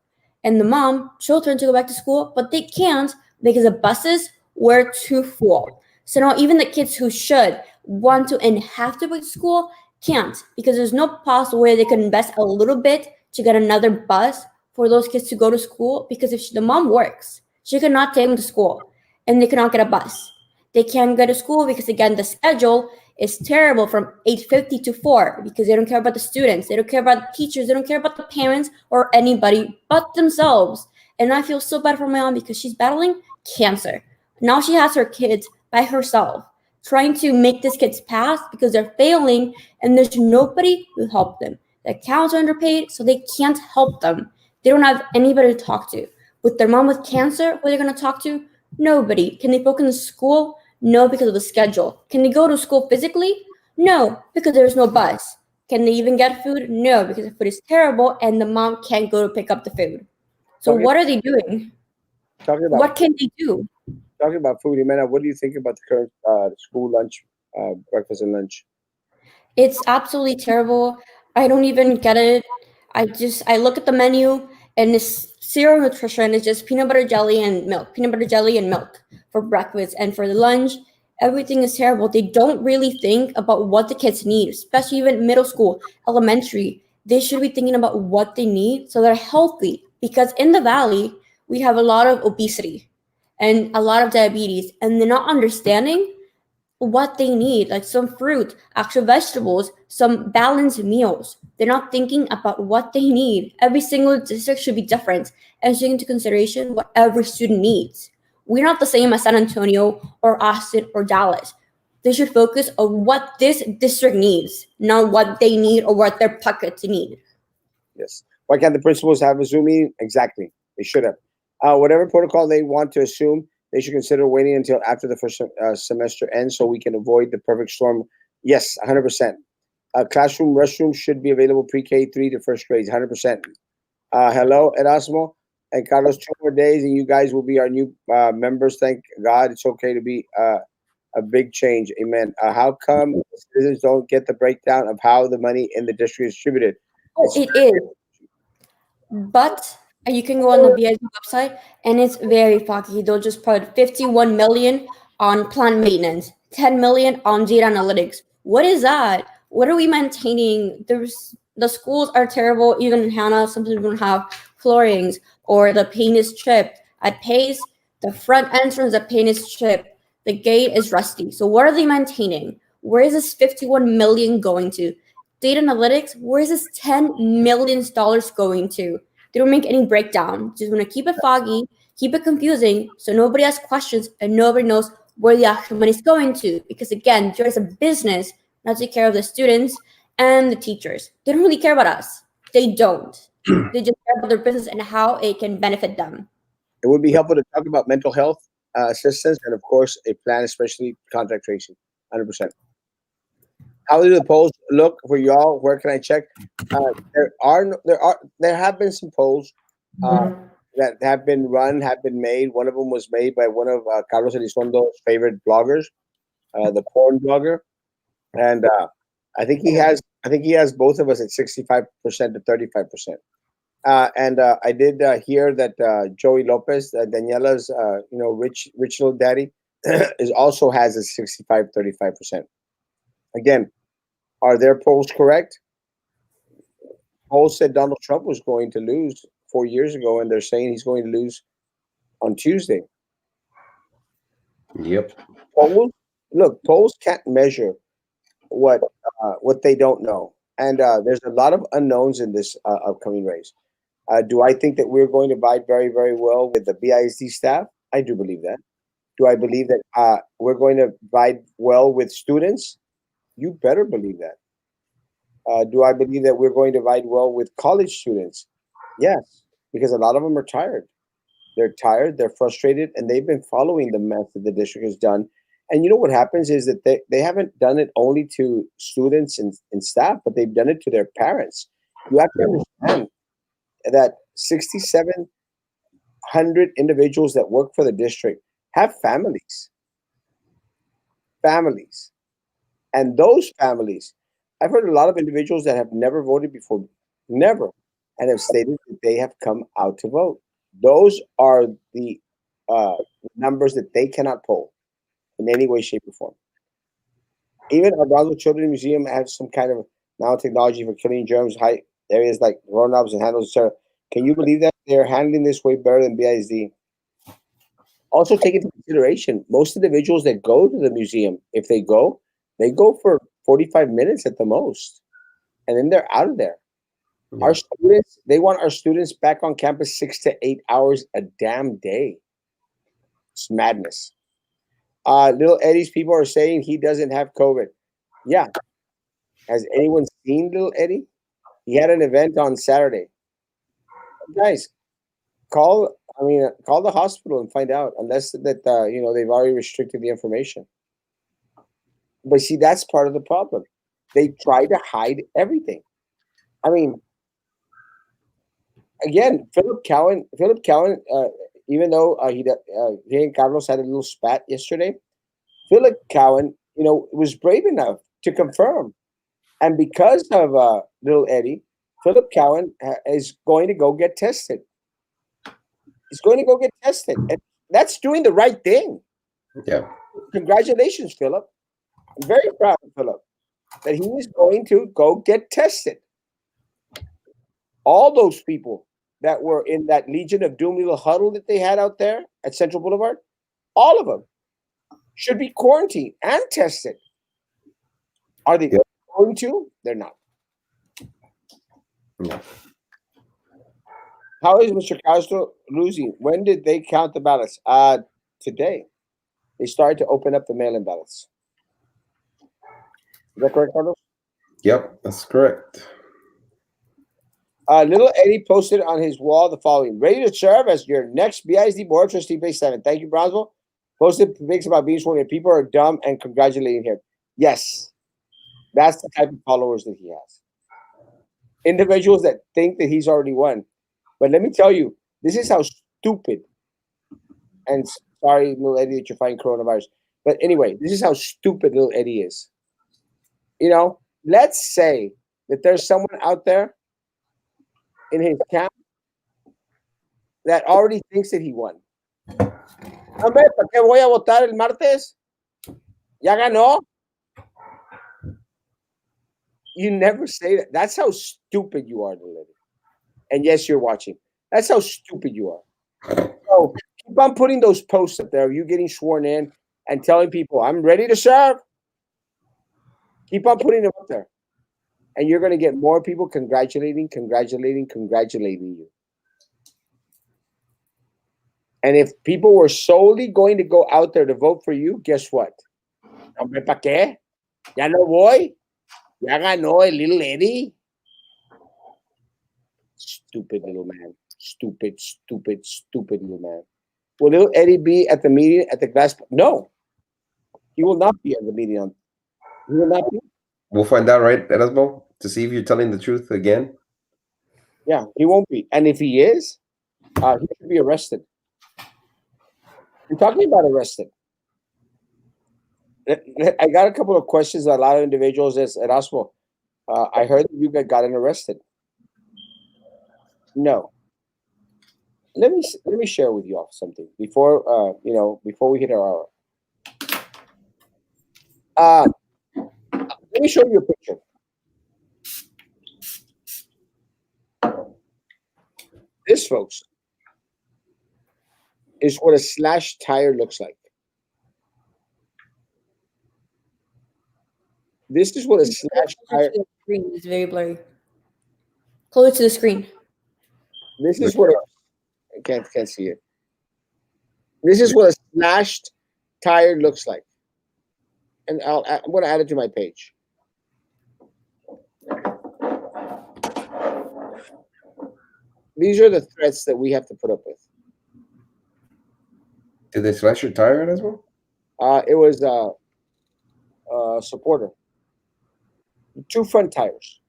And the mom, children to go back to school, but they can't because the buses were too full. So now even the kids who should want to and have to go to school can't because there's no possible way they could invest a little bit to get another bus for those kids to go to school because if the mom works, she cannot take them to school and they cannot get a bus. They can't go to school because, again, the schedule is terrible from 8:50 to 4 because they don't care about the students. They don't care about the teachers. They don't care about the parents or anybody but themselves. And I feel so bad for my mom because she's battling cancer. Now she has her kids by herself trying to make these kids pass because they're failing and there's nobody to help them. The accounts are underpaid, so they can't help them. They don't have anybody to talk to. With their mom with cancer, who are they going to talk to? Nobody. Can they focus in school? No, because of the schedule. Can they go to school physically? No, because there's no bus. Can they even get food? No, because the food is terrible and the mom can't go to pick up the food. So what are they doing? What can they do? Talking about food, Jimena, what do you think about the current school lunch, breakfast and lunch? It's absolutely terrible. I don't even get it. I look at the menu and it's zero nutrition. It's just peanut butter jelly and milk, peanut butter jelly and milk for breakfast. And for the lunch, everything is terrible. They don't really think about what the kids need, especially even middle school, elementary. They should be thinking about what they need so they're healthy. Because in the valley, we have a lot of obesity and a lot of diabetes, and they're not understanding what they need, like some fruit, actual vegetables, some balanced meals. They're not thinking about what they need. Every single district should be different and take into consideration what every student needs. We're not the same as San Antonio or Austin or Dallas. They should focus on what this district needs, not what they need or what their pockets need. Yes. Why can't the principals have a Zoom meeting? Exactly. They should have. Whatever protocol they want to assume, they should consider waiting until after the first semester ends so we can avoid the perfect storm. Yes, 100%. Classroom restrooms should be available pre-K 3 to first grades, 100%. Hello, Erasmo and Carlos, 2 more days and you guys will be our new members. Thank God. It's okay to be a big change. Amen. How come citizens don't get the breakdown of how the money in the district is distributed? It is. But you can go on the BID website and it's very foggy. They'll just put 51 million on plant maintenance, 10 million on data analytics. What is that? What are we maintaining? The schools are terrible. Even in Hannah, sometimes we don't have floorings or the paint is chipped. At Pace, the front entrance, the paint is chipped. The gate is rusty. So what are they maintaining? Where is this 51 million going to? Data analytics, where is this $10 million going to? They don't make any breakdown. Just want to keep it foggy, keep it confusing, so nobody asks questions and nobody knows where the actual money is going to. Because again, there's a business not to take care of the students and the teachers. They don't really care about us. They don't. They just care about their business and how it can benefit them. It would be helpful to talk about mental health assistance and, of course, a plan, especially contact tracing, 100%. How do the polls look for y'all? Where can I check? There have been some polls that have been made. One of them was made by one of Carlos Elizondo's favorite bloggers, the porn blogger, and I think he has. I think he has both of us at 65% to 35%. And I did hear that Joey Lopez, Daniela's, rich little daddy, is also has a 65-35%. Again, are their polls correct? Polls said Donald Trump was going to lose 4 years ago, and they're saying he's going to lose on Tuesday. Yep. Polls can't measure what they don't know, and there's a lot of unknowns in this upcoming race. Do I think that we're going to vibe very, very well with the BISD staff? I do believe that. Do I believe that we're going to vibe well with students? You better believe that. Do I believe that we're going to vibe well with college students? Yes, because a lot of them are tired. They're tired, they're frustrated, and they've been following the math that the district has done. And you know what happens is that they haven't done it only to students and staff, but they've done it to their parents. You have to understand that 6,700 individuals that work for the district have families. And those families, I've heard a lot of individuals that have never voted before, never, and have stated that they have come out to vote. Those are the numbers that they cannot pull in any way, shape, or form. Even our Brazil Children's Museum has some kind of nanotechnology for killing germs, high areas like doorknobs and handles, etc. Can you believe that they're handling this way better than BISD? Also, take into consideration most individuals that go to the museum, if they go for 45 minutes at the most, and then they're out of there. Yeah. Our students, they want our students back on campus 6 to 8 hours a damn day. It's madness. Little Eddie's people are saying he doesn't have COVID. Yeah. Has anyone seen Little Eddie? He had an event on Saturday. Guys, call the hospital and find out, unless that they've already restricted the information. But see, that's part of the problem. They try to hide everything. I mean, again, Philip Cowan, even though he and Carlos had a little spat yesterday, Philip Cowan, was brave enough to confirm. And because of little Eddie, Philip Cowan is going to go get tested. He's going to go get tested. And that's doing the right thing. Yeah. Congratulations, Philip. I'm very proud of Philip that he is going to go get tested. All those people that were in that Legion of Doom little huddle that they had out there at Central Boulevard, all of them should be quarantined and tested. Are they going to? They're not. No. How is Mr. Castro losing? When did they count the ballots? Today. They started to open up the mail-in ballots. Is that correct, Carlos? Yep, that's correct. Little Eddie posted on his wall the following: ready to serve as your next BISD board trustee, base 7. Thank you, Brownsville. Posted pics about being sworn in. People are dumb and congratulating him. Yes, that's the type of followers that he has. Individuals that think that he's already won. But let me tell you, this is how stupid, and sorry, Little Eddie, that you're fighting coronavirus. But anyway, this is how stupid Little Eddie is. Let's say that there's someone out there in his camp that already thinks that he won. Hombre, ¿para qué voy a votar el martes? ¿Ya ganó? You never say that. That's how stupid you are, Little Eddie. And yes, you're watching. That's how stupid you are. So keep on putting those posts up there of you getting sworn in and telling people, I'm ready to serve. Keep on putting them up there. And you're going to get more people congratulating you. And if people were solely going to go out there to vote for you, guess what? Hombre, ¿pa qué? Ya no voy. Ya ganó el Little Eddie. Stupid little man. Stupid little man. Will Little Eddie be at the meeting at the glass? No. He will not be at the meeting. He will not be. We'll find out, right, Erasmo, to see if you're telling the truth again. Yeah, he won't be. And if he is, he should be arrested. I'm talking about arrested. I got a couple of questions. A lot of individuals as Erasmo. I heard that you got gotten arrested. No. Let me share with you all something before before we hit our hour. Uh, let me show you a picture. This, folks, is what a slashed tire looks like. This is what a slashed Closer tire. to the screen. It's very blurry. Closer to the screen. This is what I can't see it. This is what a slashed tire looks like, and I'm going to add it to my page. These are the threats that we have to put up with. Did they slash your tire as well? It was a supporter. 2 front tires.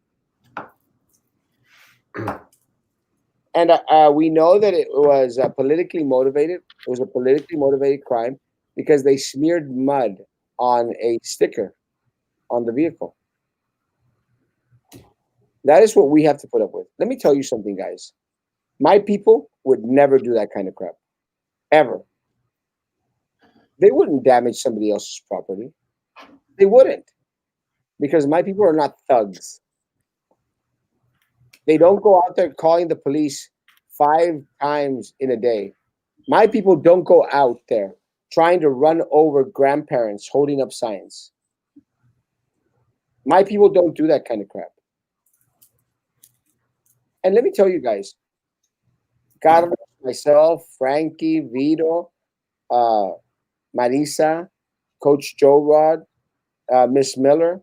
And we know that it was politically motivated. It was a politically motivated crime because they smeared mud on a sticker on the vehicle. That is what we have to put up with. Let me tell you something, guys. My people would never do that kind of crap. Ever. They wouldn't damage somebody else's property. They wouldn't. Because my people are not thugs. They don't go out there calling the police 5 times in a day. My people don't go out there trying to run over grandparents holding up signs. My people don't do that kind of crap. And let me tell you guys, Carlos, myself, Frankie, Vito, Marisa, Coach Joe Rod, Miss Miller,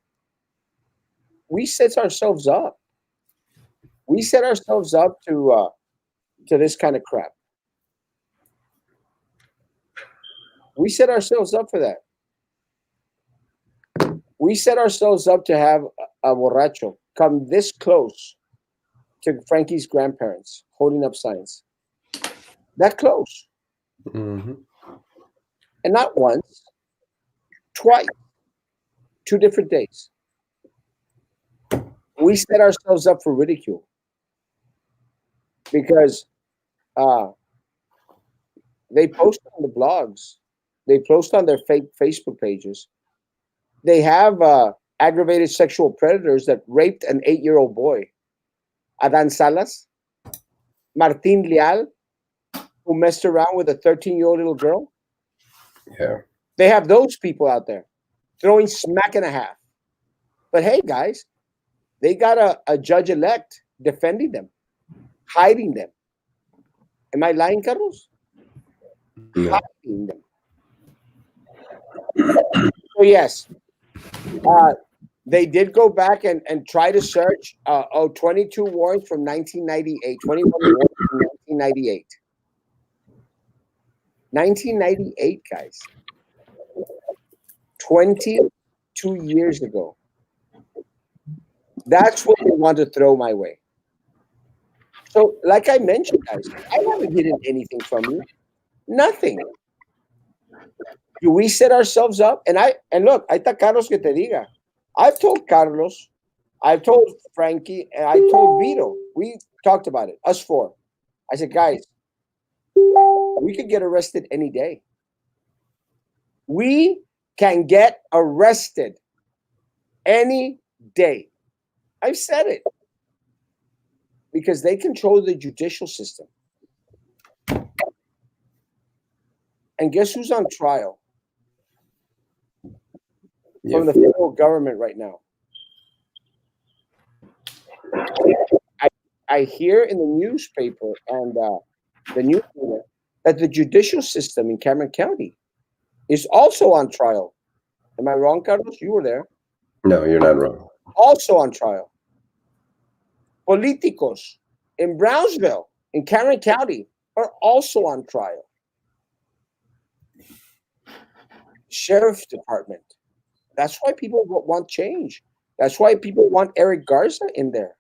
we set ourselves up. We set ourselves up to this kind of crap. We set ourselves up for that. We set ourselves up to have a borracho come this close to Frankie's grandparents holding up signs. That close. Mm-hmm. And not once, twice, 2 different days. We set ourselves up for ridicule because they post on the blogs, they post on their fake Facebook pages. They have aggravated sexual predators that raped an 8-year-old boy. Adan Salas, Martin Leal, who messed around with a 13-year-old little girl. Yeah. They have those people out there throwing smack and a half. But hey, guys, they got a judge-elect defending them, hiding them. Am I lying, Carlos? No. Hiding them. So yes, they did go back and try to search 22 warrants from 1998, 21 warrants from 1998. 1998, guys. 22 years ago. That's what they want to throw my way. So, like I mentioned, guys, I haven't hidden anything from you. Nothing. Do we set ourselves up? And look, ahí está Carlos que te diga. I've told Carlos, I've told Frankie, and I told Vito. We talked about it, us 4. I said, guys, we could get arrested any day. We can get arrested any day. I've said it. Because they control the judicial system. And guess who's on trial? From the federal government right now. I hear in the newspaper and the newspaper that the judicial system in Cameron County is also on trial. Am I wrong, Carlos? You were there. No, you're not wrong. Also on trial. Políticos in Brownsville, in Cameron County, are also on trial. Sheriff's Department. That's why people want change. That's why people want Eric Garza in there.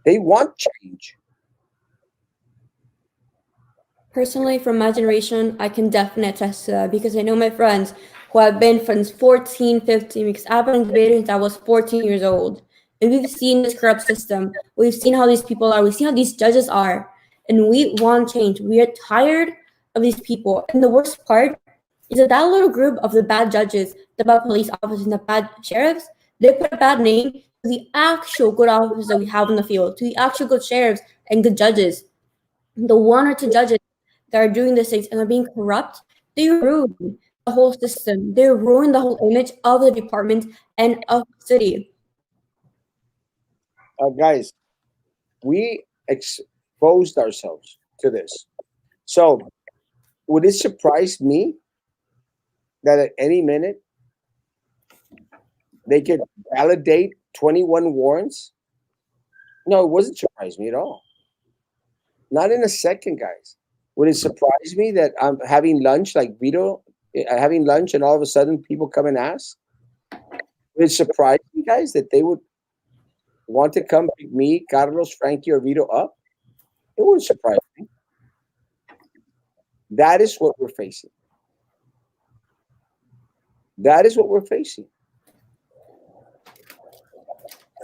They want change. Personally, from my generation, I can definitely attest to that because I know my friends who have been since 14, 15, because I've been a debater since I was 14 years old. And we've seen this corrupt system. We've seen how these people are. We've seen how these judges are. And we want change. We are tired of these people. And the worst part is that little group of the bad judges, the bad police officers, and the bad sheriffs, they put a bad name to the actual good officers that we have in the field, to the actual good sheriffs and good judges. The one or two judges that are doing these things and are being corrupt, they ruin the whole system. They ruin the whole image of the department and of the city. Guys, we exposed ourselves to this. So, would it surprise me that at any minute they could validate 21 warrants? No, it wasn't surprise me at all. Not in a second, guys. Would it surprise me that I'm having lunch like Vito, having lunch, and all of a sudden people come and ask? Would it surprise you guys that they would want to come pick me, Carlos, Frankie, or Vito up? It wouldn't surprise me. That is what we're facing. That is what we're facing.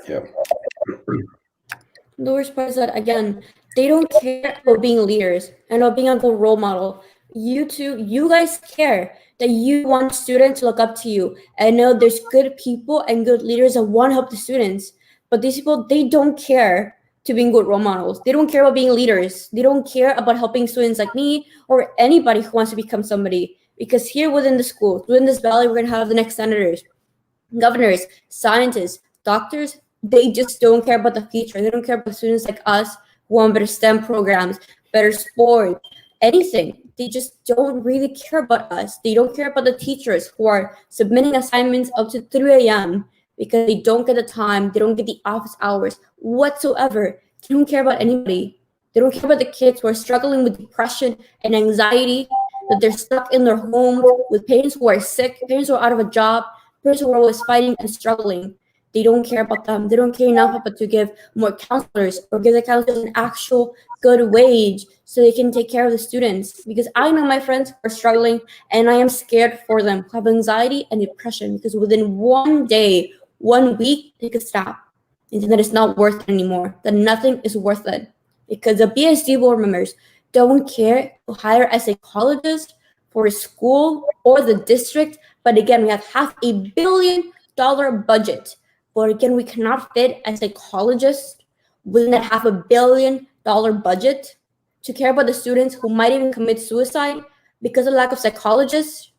Yeah. The worst part is that, again, they don't care about being leaders and about being a good role model. You two, you guys care that you want students to look up to you and know there's good people and good leaders that want to help the students. But these people, they don't care to being good role models. They don't care about being leaders. They don't care about helping students like me or anybody who wants to become somebody. Because here within the school, within this valley, we're going to have the next senators, governors, scientists, doctors. They just don't care about the future. They don't care about students like us who want better STEM programs, better sport, anything. They just don't really care about us. They don't care about the teachers who are submitting assignments up to 3 a.m. because they don't get the time, they don't get the office hours whatsoever. They don't care about anybody. They don't care about the kids who are struggling with depression and anxiety, that they're stuck in their homes with parents who are sick, parents who are out of a job, parents who are always fighting and struggling. They don't care about them. They don't care enough about to give more counselors or give the counselors an actual good wage so they can take care of the students. Because I know my friends are struggling and I am scared for them who have anxiety and depression because within one day, 1 week, they could stop and think that it's not worth it anymore, that nothing is worth it. Because the BSD board members don't care to hire a psychologist for a school or the district. But again, we have $500 million budget. But again, we cannot fit a psychologist within that $500 million budget to care about the students who might even commit suicide because of lack of psychologists.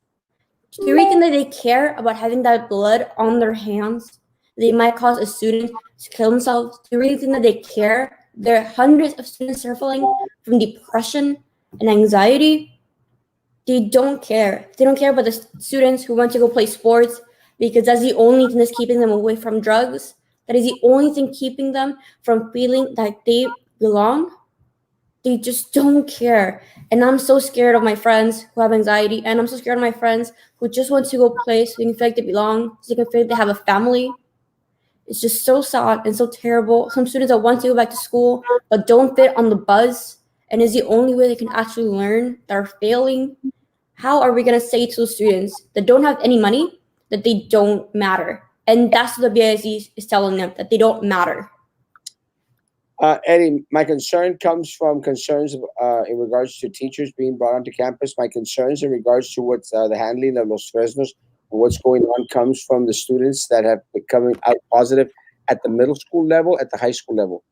Do you really think that they care about having that blood on their hands? They might cause a student to kill themselves. Do you really think that they care? There are hundreds of students suffering from depression and anxiety. They don't care. They don't care about the students who want to go play sports because that's the only thing that's keeping them away from drugs. That is the only thing keeping them from feeling like they belong. They just don't care. And I'm so scared of my friends who have anxiety. And I'm so scared of my friends who just want to go play so they can feel like they belong, so they can feel like they have a family. It's just so sad and so terrible. Some students that want to go back to school but don't fit on the bus and is the only way they can actually learn, that are failing. How are we going to say to those students that don't have any money that they don't matter? And that's what the BISD is telling them, that they don't matter. Eddie, my concern comes from concerns in regards to teachers being brought onto campus. My concerns in regards to what's the handling of Los Fresnos, what's going on, comes from the students that have been coming out positive at the middle school level, at the high school level.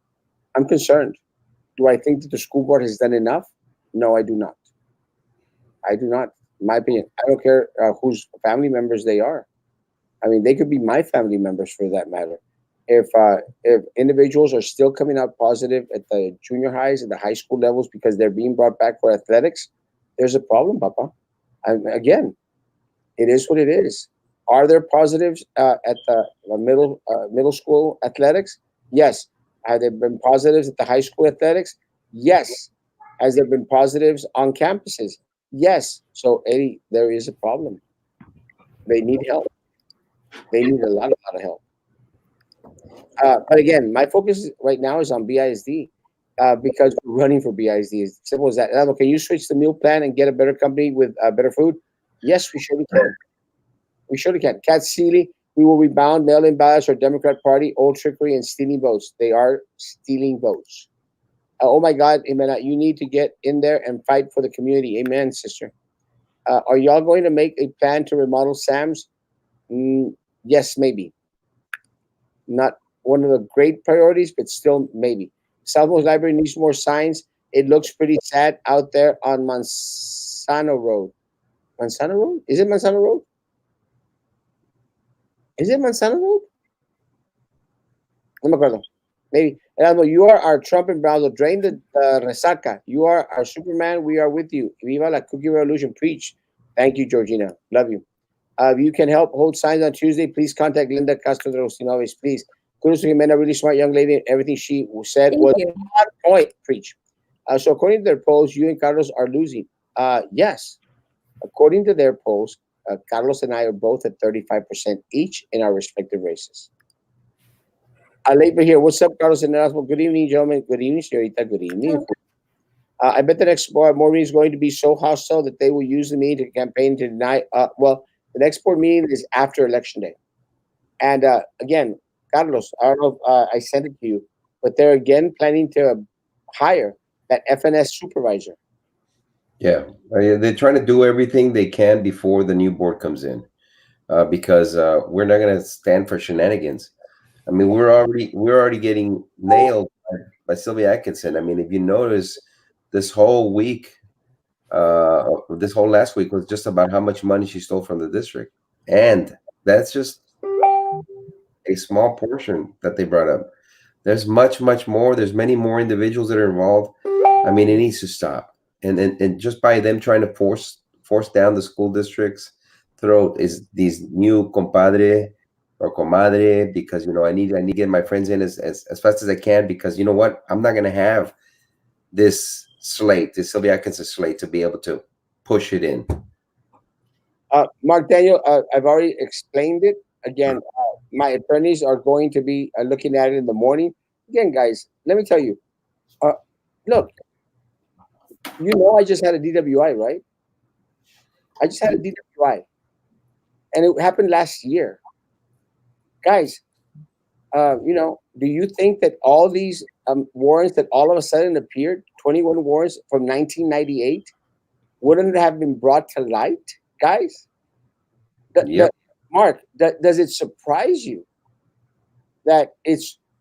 I'm concerned. Do I think that the school board has done enough? No, I do not. I do not. In my opinion, I don't care whose family members they are. I mean, they could be my family members for that matter. If individuals are still coming out positive at the junior highs and the high school levels because they're being brought back for athletics, there's a problem, Papa. Again, it is what it is. Are there positives at the middle school athletics? Yes. Have there been positives at the high school athletics? Yes. Has there been positives on campuses? Yes. So, Eddie, there is a problem. They need help. They need a lot of help. But again, my focus right now is on BISD because we're running for BISD. As simple as that. Can you switch the meal plan and get a better company with better food? Yes, we surely can. We surely can. Cat Seeley, we will rebound mail-in ballots or Democrat Party, old trickery and stealing votes. They are stealing votes. Oh my God, amen. You need to get in there and fight for the community. Amen, sister. Are y'all going to make a plan to remodel Sam's? Yes, maybe. Not one of the great priorities, but still maybe. Southmost Library needs more signs. It looks pretty sad out there on Manzano Road. Manzano Road? Is it Manzano Road? Is it Manzano Road? No me acuerdo. Maybe. Erasmo, you are our Trump and Brown. Drain the resaca. You are our Superman. We are with you. Viva la Cookie Revolution. Preach. Thank you, Georgina. Love you. If you can help hold signs on Tuesday, please contact Linda Castro de Rostinoves, please. Kudos to Jimena, really smart young lady. Everything she said Thank was you. on point. Preach. So according to their polls, you and Carlos are losing. Yes. According to their polls, Carlos and I are both at 35% each in our respective races. Labor here. What's up, Carlos and Erasmo? Good evening, gentlemen. Good evening, señorita. Good evening. I bet the next board meeting is going to be so hostile that they will use the meeting to campaign to deny. Well, the next board meeting is after Election Day. And again, Carlos, I don't know if I sent it to you, but they're again planning to hire that FNS supervisor. Yeah, they're trying to do everything they can before the new board comes in, because we're not going to stand for shenanigans. I mean, we're already getting nailed by Sylvia Atkinson. I mean, if you notice, this whole week, this whole last week was just about how much money she stole from the district, and that's just a small portion that they brought up. There's much, much more. There's many more individuals that are involved. I mean, it needs to stop. And just by them trying to force down the school district's throat is these new compadre or comadre, because I need to get my friends in as fast as I can, because you know what? I'm not gonna have this Sylvia Atkinson slate, to be able to push it in. Mark Daniel, I've already explained it. Again, my attorneys are going to be looking at it in the morning. Again, guys, let me tell you. Look, I just had a DWI, right? I just had a DWI. And it happened last year. Guys, do you think that all these warrants that all of a sudden appeared, 21 warrants from 1998, wouldn't have been brought to light, guys? Yep. Mark, does it surprise you that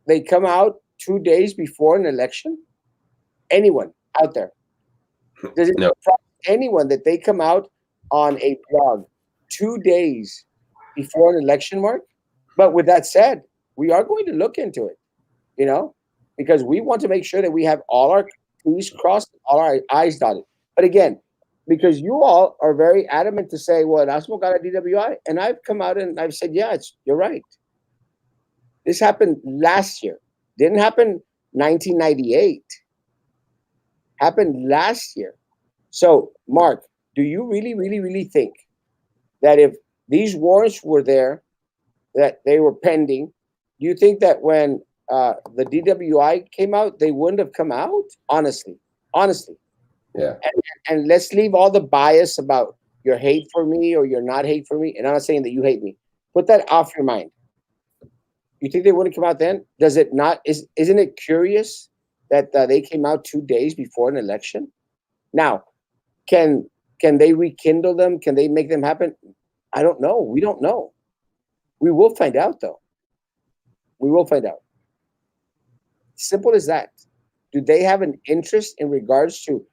they come out 2 days before an election? Anyone out there? Does it surprise anyone that they come out on a blog 2 days before an election, Mark? But with that said, we are going to look into it, because we want to make sure that we have all our T's crossed, all our I's dotted. But again, because you all are very adamant to say, well, Erasmo got a DWI, and I've come out and I've said, yeah, you're right. This happened last year. Didn't happen 1998. Happened last year. So, Mark, do you really, really, really think that if these warrants were there, that they were pending, do you think that when the DWI came out, they wouldn't have come out? Honestly. Yeah. And let's leave all the bias about your hate for me or your not hate for me. And I'm not saying that you hate me. Put that off your mind. You think they wouldn't come out then? Does it not? Isn't it curious that they came out 2 days before an election? Now, can they rekindle them? Can they make them happen? I don't know. We don't know. We will find out, though. We will find out. Simple as that. Do they have an interest in regards to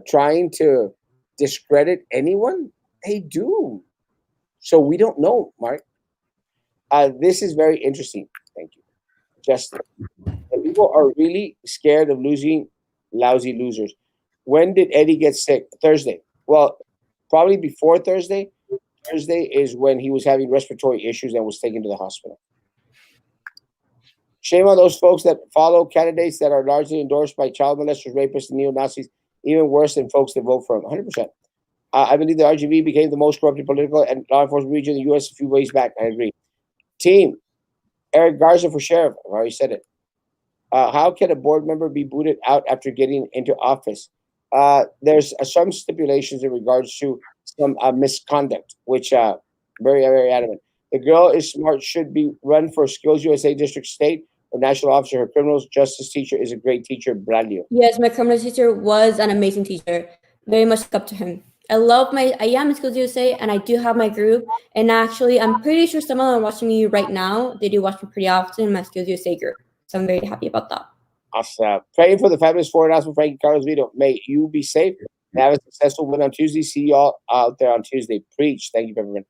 trying to discredit anyone? They do. So we don't know, Mark. This is very interesting. Thank you. Justin. People are really scared of losing lousy losers. When did Eddie get sick? Thursday. Well, probably before Thursday. Thursday is when he was having respiratory issues and was taken to the hospital. Shame on those folks that follow candidates that are largely endorsed by child molesters, rapists, and neo-Nazis, even worse than folks that vote for them. 100%. I believe the RGV became the most corrupted political and law enforcement region in the U.S. a few ways back. I agree. Team, Eric Garza for sheriff. I've already said it. How can a board member be booted out after getting into office? There's some stipulations in regards to some misconduct, which Very, very adamant. The girl is smart, should be run for Skills USA District State or National Officer. Her criminal justice teacher is a great teacher, Braulio. Yes, my criminal teacher was an amazing teacher. Very much up to him. I am in Skills USA, and I do have my group. And actually, I'm pretty sure some of them are watching me right now. They do watch me pretty often in my Skills USA group. So I'm very happy about that. Awesome. Praying for the fabulous for Erasmo, Frankie, Carlos, Vito. May you be safe and have a successful win on Tuesday. See y'all out there on Tuesday. Preach. Thank you, everyone.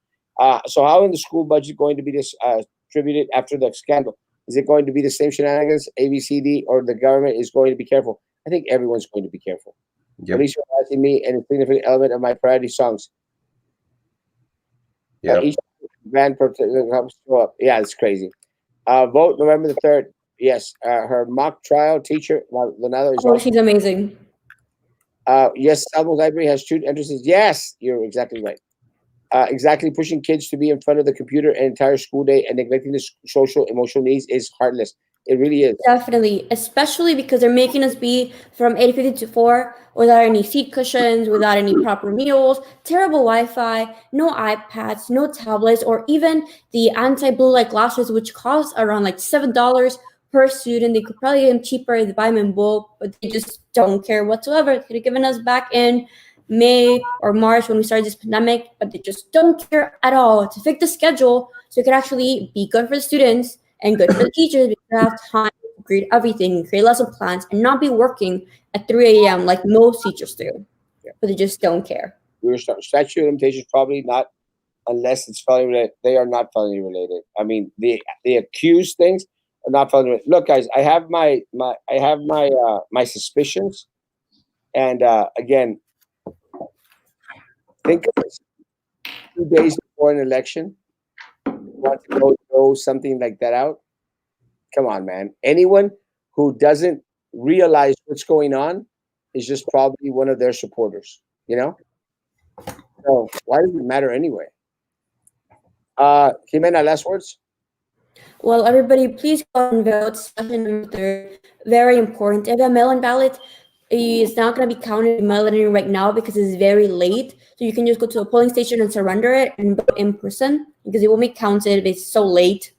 So how in the school budget going to be distributed after the scandal? Is it going to be the same shenanigans, ABCD, or the government is going to be careful? I think everyone's going to be careful. Yep. At least you're asking me and a significant element of my priority songs. Yeah. Each band helps show up. Yeah, it's crazy. Vote November the 3rd. Yes. Her mock trial teacher, Leonardo, is Oh, she's amazing. yes, Salmo Library has two entrances. Yes, you're exactly right. Exactly, pushing kids to be in front of the computer an entire school day and neglecting the social emotional needs is heartless. It really is. Definitely, especially because they're making us be from 8:50 to 4 without any seat cushions, without any proper meals, terrible Wi-Fi, no iPads, no tablets, or even the anti-blue light glasses, which cost around like $7 per student. They could probably get them cheaper if they buy them in bulk, but they just don't care whatsoever. They could have given us back in May or March when we started this pandemic, but they just don't care at all to fix the schedule so it could actually be good for the students and good for the teachers because they have time to grade everything, create lesson plans, and not be working at 3 a.m. like most teachers do. Yeah. But they just don't care. We're statute of limitations probably not, unless it's felony related. They are not felony related. I mean, the accused things are not felony related. Look, guys, I have my suspicions, and again, think of this: 2 days before an election, you want to go throw something like that out. Come on, man. Anyone who doesn't realize what's going on is just probably one of their supporters, you know? So why does it matter anyway? Jimena, last words? Well, everybody, please go and vote, especially number 3. Very important. If a mail-in ballot is not going to be counted mail-in right now because it's very late, so you can just go to a polling station and surrender it and vote in person because it won't be counted if it's so late.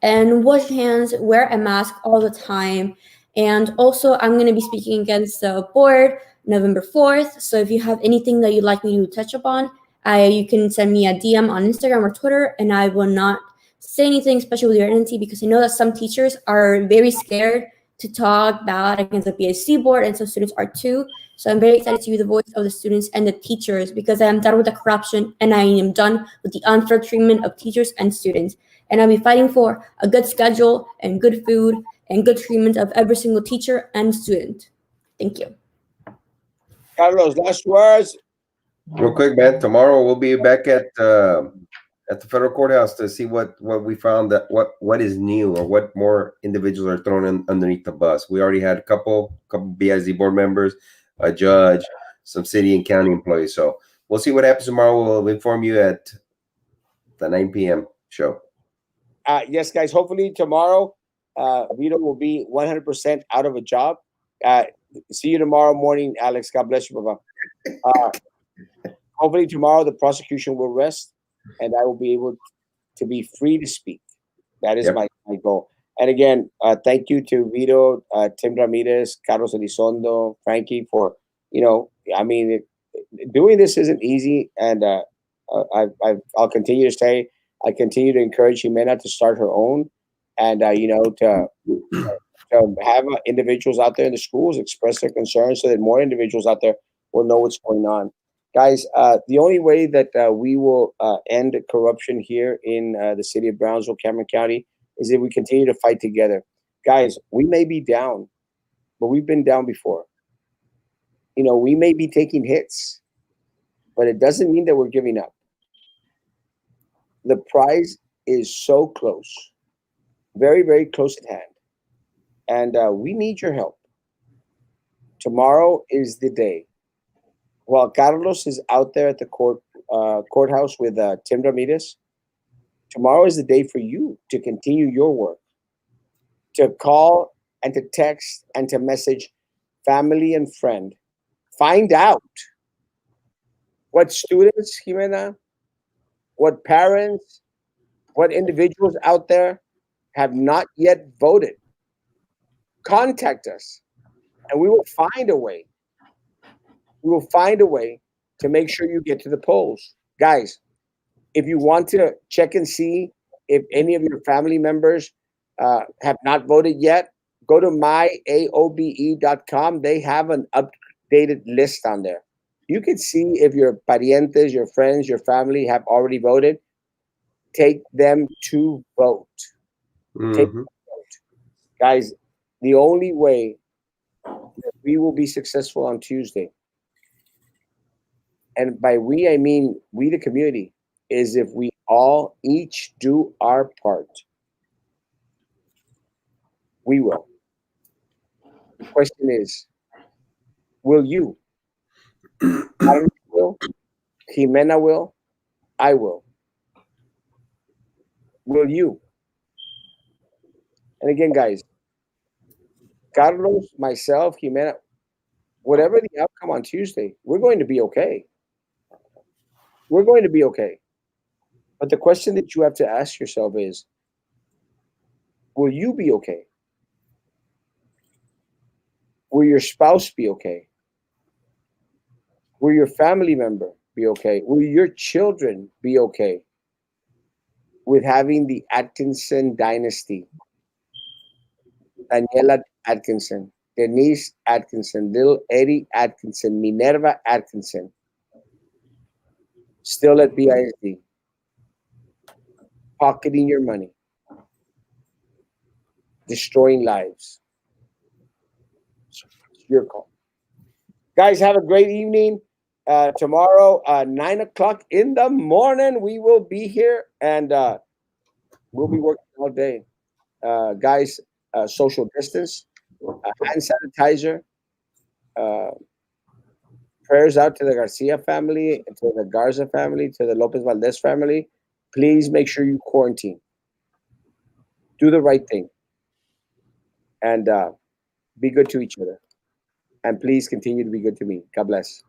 And wash your hands, wear a mask all the time. And also, I'm going to be speaking against the board November 4th. So if you have anything that you'd like me to touch upon, you can send me a DM on Instagram or Twitter, and I will not say anything, especially with your entity, because I know that some teachers are very scared to talk bad against the BSC board, and some students are too. So I'm very excited to be the voice of the students and the teachers because I am done with the corruption and I am done with the unfair treatment of teachers and students. And I'll be fighting for a good schedule and good food and good treatment of every single teacher and student. Thank you. Carlos, last words. Real quick, man. Tomorrow we'll be back at the federal courthouse to see what we found, that what is new or what more individuals are thrown underneath the bus. We already had a couple BIZ board members, a judge, some city and county employees. So we'll see what happens tomorrow. We'll inform you at the 9 p.m. show. Yes, guys. Hopefully tomorrow, Vito will be 100% out of a job. See you tomorrow morning, Alex. God bless you, Baba. Hopefully tomorrow the prosecution will rest, and I will be able to be free to speak. That is my goal. And again, thank you to Vito, Tim Ramirez, Carlos Elizondo, Frankie for, doing this isn't easy. And I'll continue to say, I continue to encourage Jimena to start her own and, to have individuals out there in the schools express their concerns so that more individuals out there will know what's going on. Guys, the only way that we will end corruption here in the city of Brownsville, Cameron County, is if we continue to fight together. Guys, we may be down, but we've been down before. We may be taking hits, but it doesn't mean that we're giving up. The prize is so close, very, very close at hand. And we need your help. Tomorrow is the day. While Carlos is out there at the courthouse with Tim Ramirez, tomorrow is the day for you to continue your work, to call and to text and to message family and friend. Find out what students, Jimena, what parents, what individuals out there have not yet voted, contact us and we will find a way. We will find a way to make sure you get to the polls. Guys, if you want to check and see if any of your family members have not voted yet, go to myaobe.com. They have an updated list on there. You can see if your parientes, your friends, your family have already voted. Take them to vote. Take them to vote. Guys, the only way that we will be successful on Tuesday, and by we, I mean we, the community, is if we all each do our part. We will. The question is, will you? Carlos will, Jimena will, I will. Will you? And again, guys, Carlos, myself, Jimena, whatever the outcome on Tuesday, we're going to be okay. We're going to be okay. But the question that you have to ask yourself is, will you be okay? Will your spouse be okay? Will your family member be okay? Will your children be okay with having the Atkinson dynasty? Daniela Atkinson, Denise Atkinson, little Eddie Atkinson, Minerva Atkinson, still at BISD, pocketing your money, destroying lives. It's your call. Guys, have a great evening. Tomorrow, 9 o'clock in the morning, we will be here and we'll be working all day. Guys, social distance, hand sanitizer, prayers out to the Garcia family, to the Garza family, to the Lopez Valdez family. Please make sure you quarantine. Do the right thing. And be good to each other. And please continue to be good to me. God bless.